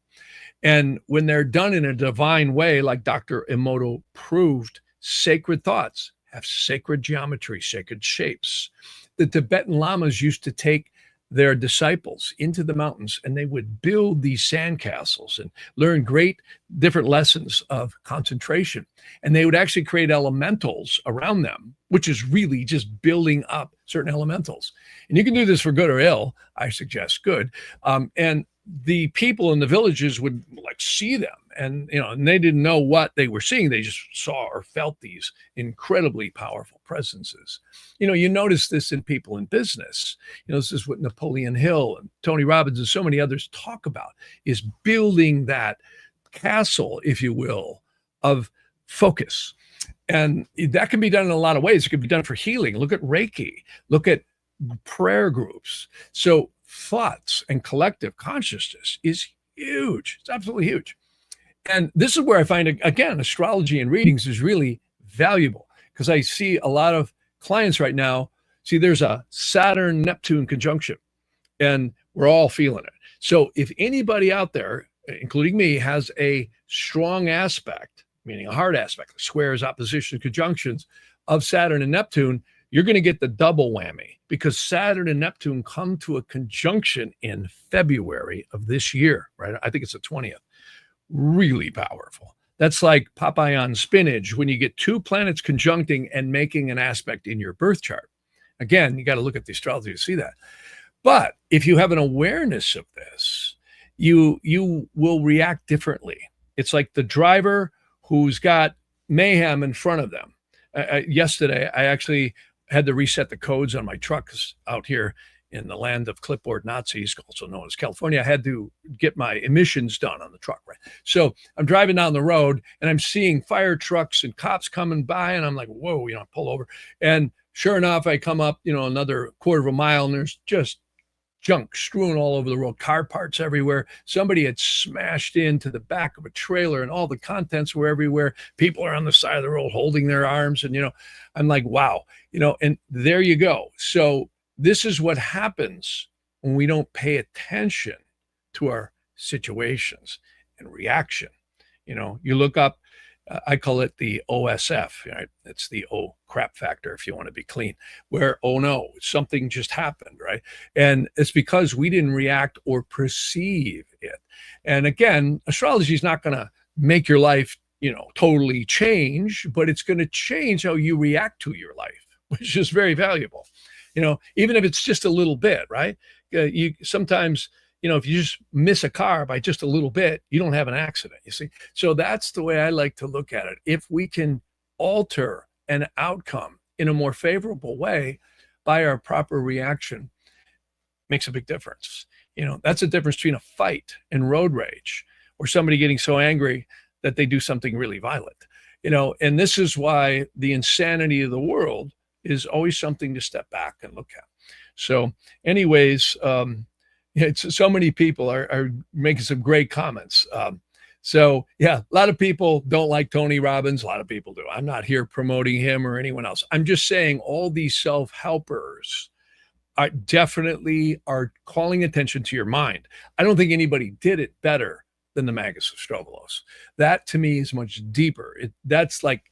And when they're done in a divine way, like Dr. Emoto proved, sacred thoughts have sacred geometry, sacred shapes. The Tibetan lamas used to take their disciples into the mountains, and they would build these sandcastles and learn great different lessons of concentration. And they would actually create elementals around them, which is really just building up certain elementals. And you can do this for good or ill. I suggest good. And the people in the villages would like see them, and and they didn't know what they were seeing. They just saw or felt these incredibly powerful presences. You notice this in people in business. This is what Napoleon Hill and Tony Robbins and so many others talk about, is building that castle, if you will, of focus. And that can be done in a lot of ways. It can be done for healing. Look at Reiki, look at prayer groups. So thoughts and collective consciousness is huge. It's absolutely huge. And this is where I find, again, astrology and readings is really valuable, because I see a lot of clients right now. See, there's a Saturn-Neptune conjunction, and we're all feeling it. So if anybody out there, including me, has a strong aspect, meaning a hard aspect, squares, oppositions, conjunctions of Saturn and Neptune, you're going to get the double whammy, because Saturn and Neptune come to a conjunction in February of this year, right? I think it's the 20th. Really powerful. That's like Popeye on spinach, when you get two planets conjuncting and making an aspect in your birth chart. Again, you got to look at the astrology to see that. But if you have an awareness of this, you will react differently. It's like the driver who's got mayhem in front of them. Yesterday, I actually had to reset the codes on my trucks out here in the land of clipboard Nazis, also known as California. I had to get my emissions done on the truck, right? So I'm driving down the road and I'm seeing fire trucks and cops coming by, and I'm like, whoa, I pull over. And sure enough, I come up, another quarter of a mile, and there's just junk strewn all over the road, car parts everywhere. Somebody had smashed into the back of a trailer, and all the contents were everywhere. People are on the side of the road holding their arms. And, I'm like, wow, and there you go. So this is what happens when we don't pay attention to our situations and reaction. You look up, I call it the OSF, right? It's the oh crap factor, if you want to be clean, where, oh no, something just happened, right? And it's because we didn't react or perceive it. And again, astrology is not going to make your life, totally change, but it's going to change how you react to your life, which is very valuable. Even if it's just a little bit, right? You sometimes, if you just miss a car by just a little bit, you don't have an accident, you see? So that's the way I like to look at it. If we can alter an outcome in a more favorable way by our proper reaction, makes a big difference. That's the difference between a fight and road rage, or somebody getting so angry that they do something really violent. And this is why the insanity of the world is always something to step back and look at. So anyways, it's so many people are making some great comments. So yeah, a lot of people don't like Tony Robbins. A lot of people do. I'm not here promoting him or anyone else. I'm just saying all these self-helpers definitely are calling attention to your mind. I don't think anybody did it better than the Magus of Strovolos. That to me is much deeper. That's like,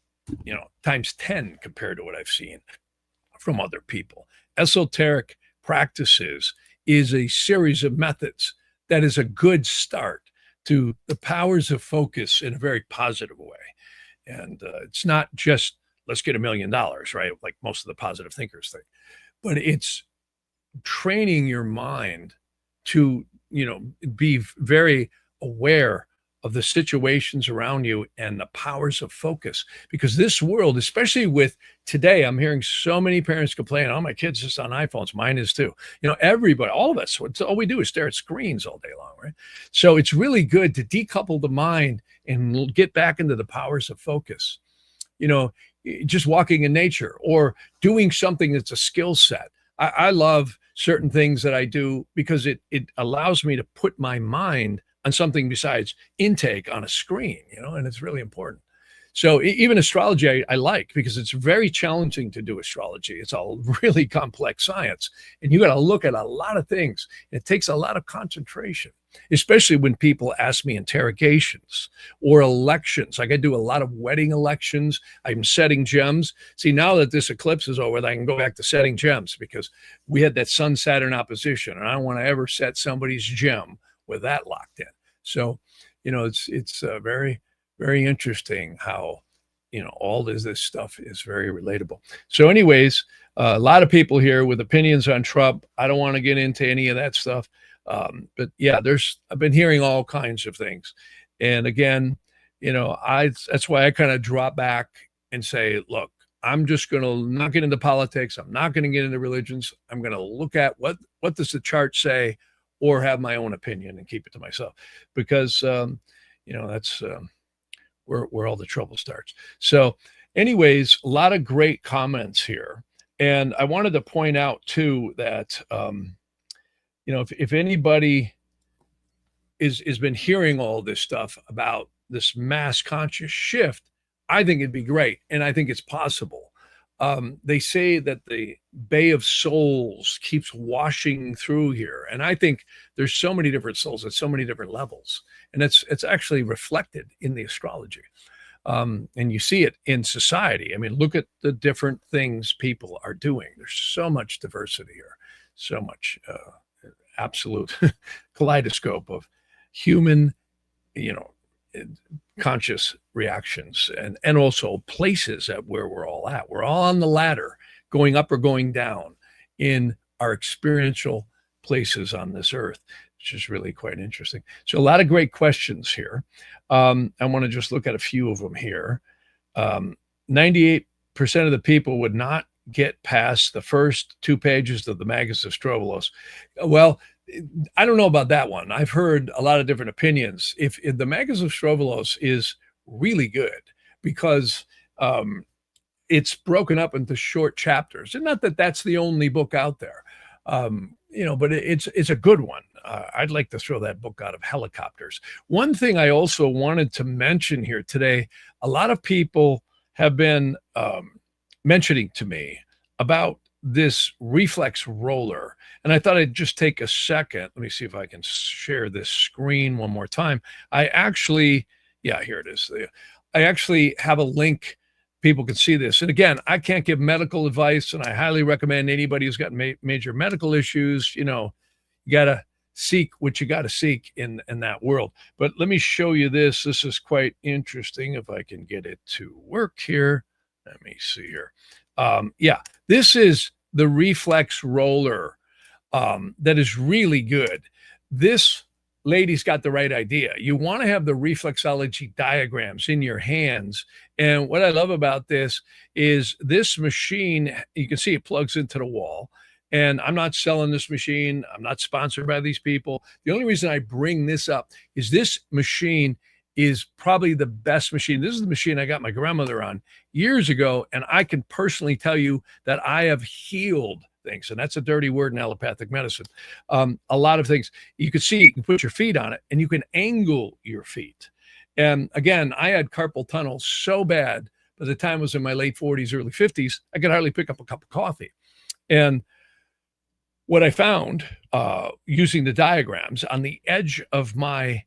times 10 compared to what I've seen from other people. Esoteric practices is a series of methods that is a good start to the powers of focus in a very positive way. And it's not just, let's get $1 million, right? Like most of the positive thinkers think, but it's training your mind to, be very aware of the situations around you and the powers of focus. Because this world, especially with today, I'm hearing so many parents complain, oh, my kid's just on iPhones. Mine is too. Everybody, all of us, all we do is stare at screens all day long, right? So it's really good to decouple the mind and get back into the powers of focus. Just walking in nature or doing something that's a skill set. I love certain things that I do because it allows me to put my mind on something besides intake on a screen, and it's really important. So even astrology, I like because it's very challenging to do astrology. It's a really complex science, and you got to look at a lot of things. It takes a lot of concentration, especially when people ask me interrogations or elections. Like I do a lot of wedding elections. I'm setting gems. See, now that this eclipse is over, I can go back to setting gems because we had that Sun-Saturn opposition, and I don't want to ever set somebody's gem with that locked in. So, it's very, very interesting how, all this stuff is very relatable. So anyways, a lot of people here with opinions on Trump. I don't want to get into any of that stuff. But yeah, I've been hearing all kinds of things. And again, that's why I kind of drop back and say, look, I'm just going to not get into politics. I'm not going to get into religions. I'm going to look at what does the chart say, or have my own opinion and keep it to myself, because that's where all the trouble starts. So anyways, a lot of great comments here. And I wanted to point out too that if anybody is been hearing all this stuff about this mass conscious shift, I think it'd be great, and I think it's possible. They say that the Bay of Souls keeps washing through here. And I think there's so many different souls at so many different levels. And it's actually reflected in the astrology. And you see it in society. I mean, look at the different things people are doing. There's so much diversity here, so much absolute kaleidoscope of human, conscious reactions and also places at where we're all at. We're all on the ladder, going up or going down in our experiential places on this earth, which is really quite interesting. So a lot of great questions here. I want to just look at a few of them here. 98% of the people would not get past the first 2 pages of the Magus of Strovolos. Well, I don't know about that one. I've heard a lot of different opinions. If the Magus of Strovolos is really good because it's broken up into short chapters, and not that that's the only book out there, but it's a good one. I'd like to throw that book out of helicopters. One thing I also wanted to mention here today, a lot of people have been mentioning to me about this reflex roller. And I thought I'd just take a second. Let me see if I can share this screen one more time. Here it is. I actually have a link. People can see this. And again, I can't give medical advice, and I highly recommend anybody who's got major medical issues, you got to seek what you got to seek in that world. But let me show you this. This is quite interesting. If I can get it to work here. Let me see here. This is the reflex roller that is really good. This lady's got the right idea. You want to have the reflexology diagrams in your hands. And what I love about this is this machine, you can see it plugs into the wall. And I'm not selling this machine. I'm not sponsored by these people. The only reason I bring this up is this machine is probably the best machine. This is the machine I got my grandmother on years ago. And I can personally tell you that I have healed things. And that's a dirty word in allopathic medicine. A lot of things. You can see, you can put your feet on it and you can angle your feet. And again, I had carpal tunnel so bad by the time I was in my late 40s, early 50s, I could hardly pick up a cup of coffee. And what I found using the diagrams on the edge of my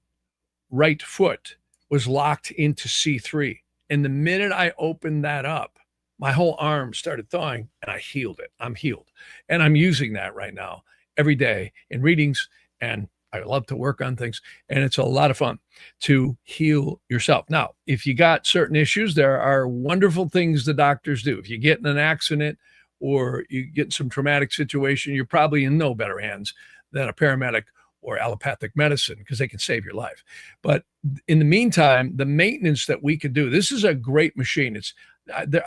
right foot was locked into C3. And the minute I opened that up, my whole arm started thawing and I healed it. I'm healed. And I'm using that right now every day in readings. And I love to work on things. And it's a lot of fun to heal yourself. Now, if you got certain issues, there are wonderful things the doctors do. If you get in an accident or you get in some traumatic situation, you're probably in no better hands than a paramedic or allopathic medicine because they can save your life. But in the meantime, the maintenance that we could do, this is a great machine.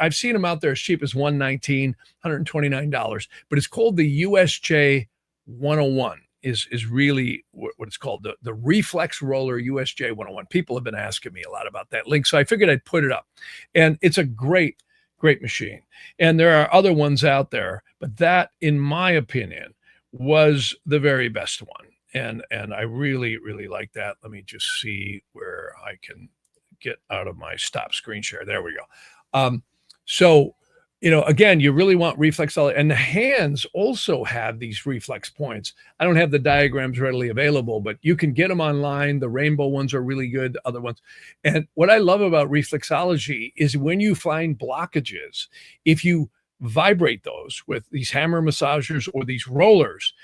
I've seen them out there as cheap as $119, $129, but it's called the USJ 101 is really what it's called, the Reflex Roller USJ 101. People have been asking me a lot about that link, so I figured I'd put it up. And it's a great machine. And there are other ones out there, but that, in my opinion, was the very best one. And I really like that. Let me just see where I can get out of my stop screen share. There we go. So, again, you really want reflexology, and the hands also have these reflex points. I don't have the diagrams readily available, but you can get them online. The rainbow ones are really good, the other ones. And what I love about reflexology is when you find blockages, if you vibrate those with these hammer massagers or these rollers,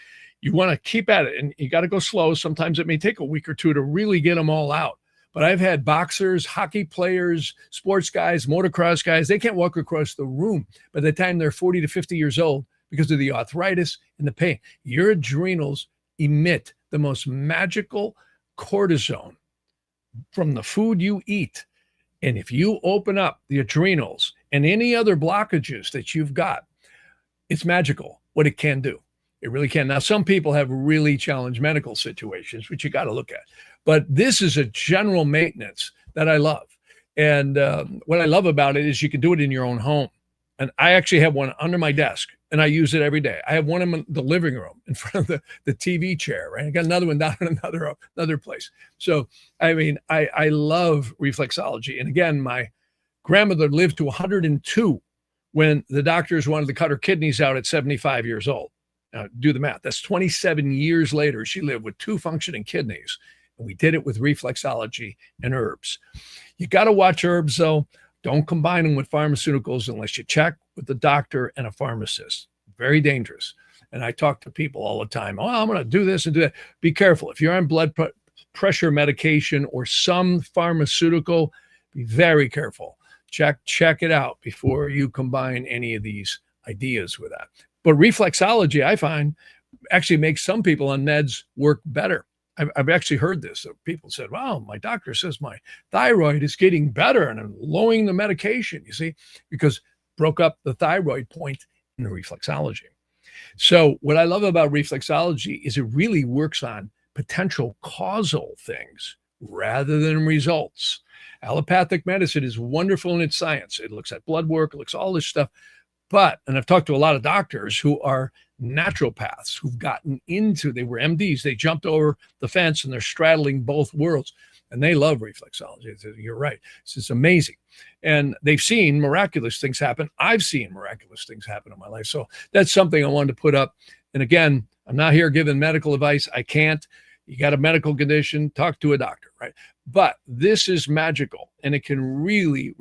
you want to keep at it, and you got to go slow. Sometimes it may take a week or two to really get them all out. But I've had boxers, hockey players, sports guys, motocross guys, they can't walk across the room by the time they're 40 to 50 years old because of the arthritis and the pain. Your adrenals emit the most magical cortisone from the food you eat. And if you open up the adrenals and any other blockages that you've got, it's magical what it can do. It really can. Now, some people have really challenged medical situations, which you got to look at. But this is a general maintenance that I love. And what I love about it is you can do it in your own home. And I actually have one under my desk, and I use it every day. I have one in the living room in front of the TV chair, right? I got another one down in another place. So, I mean, I love reflexology. And again, my grandmother lived to 102 when the doctors wanted to cut her kidneys out at 75 years old. Now, do the math. That's 27 years later. She lived with 2 functioning kidneys. And we did it with reflexology and herbs. You got to watch herbs, though. Don't combine them with pharmaceuticals unless you check with the doctor and a pharmacist. Very dangerous. And I talk to people all the time. Oh, I'm going to do this and do that. Be careful. If you're on blood pressure medication or some pharmaceutical, be very careful. Check it out before you combine any of these ideas with that. But reflexology, I find, actually makes some people on meds work better. I've actually heard this. People said, wow, my doctor says my thyroid is getting better and I'm lowering the medication, you see, because broke up the thyroid point in the reflexology. So what I love about reflexology is it really works on potential causal things rather than results. Allopathic medicine is wonderful in its science. It looks at blood work, it looks at all this stuff. But, and I've talked to a lot of doctors who are naturopaths who've gotten into, they were MDs, they jumped over the fence and they're straddling both worlds. And they love reflexology. You're right. It's amazing. And they've seen miraculous things happen. I've seen miraculous things happen in my life. So that's something I wanted to put up. And again, I'm not here giving medical advice. I can't. You got a medical condition, talk to a doctor, right? But this is magical, and it can really,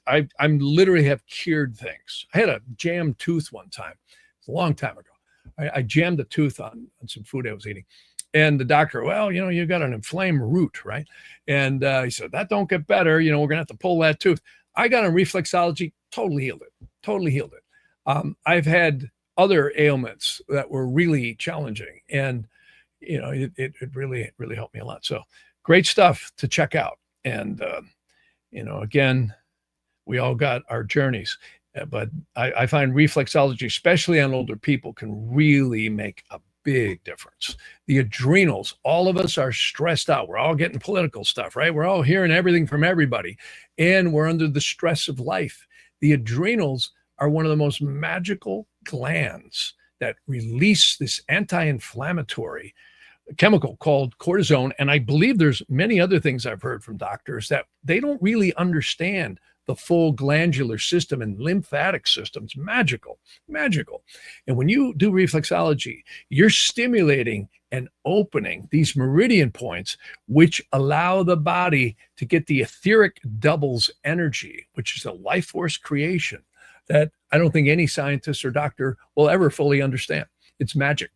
I'm literally have cured things. I had a jammed tooth one time. It's a long time ago. I jammed a tooth on some food I was eating. And the doctor, well, you got an inflamed root, right? And he said, that don't get better. We're going to have to pull that tooth. I got on reflexology, totally healed it. I've had other ailments that were really challenging. And it really helped me a lot. So great stuff to check out. And, again, we all got our journeys, but I find reflexology, especially on older people, can really make a big difference. The adrenals, all of us are stressed out. We're all getting political stuff, right? We're all hearing everything from everybody, and we're under the stress of life. The adrenals are one of the most magical glands that release this anti-inflammatory chemical called cortisone. And I believe there's many other things I've heard from doctors that they don't really understand the full glandular system and lymphatic system. It's magical. And when you do reflexology, you're stimulating and opening these meridian points, which allow the body to get the etheric doubles energy, which is a life force creation that I don't think any scientist or doctor will ever fully understand. It's magic.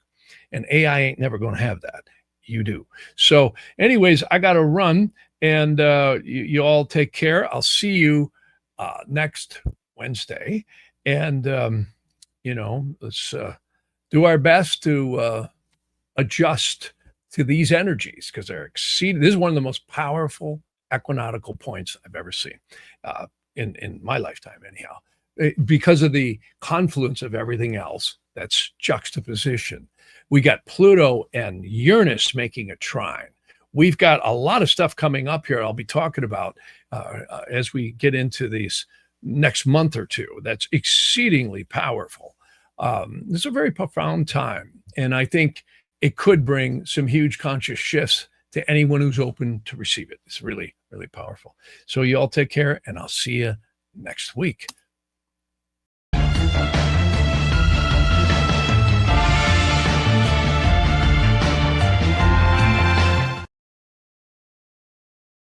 And AI ain't never going to have that. You do. So anyways, I got to run, and you all take care. I'll see you next Wednesday. And, let's do our best to adjust to these energies because they're exceeding. This is one of the most powerful equinoctial points I've ever seen in my lifetime, anyhow, because of the confluence of everything else that's juxtaposition. We got Pluto and Uranus making a trine. We've got a lot of stuff coming up here I'll be talking about as we get into these next month or two. That's exceedingly powerful. It's a very profound time. And I think it could bring some huge conscious shifts to anyone who's open to receive it. It's really, really powerful. So you all take care, and I'll see you next week.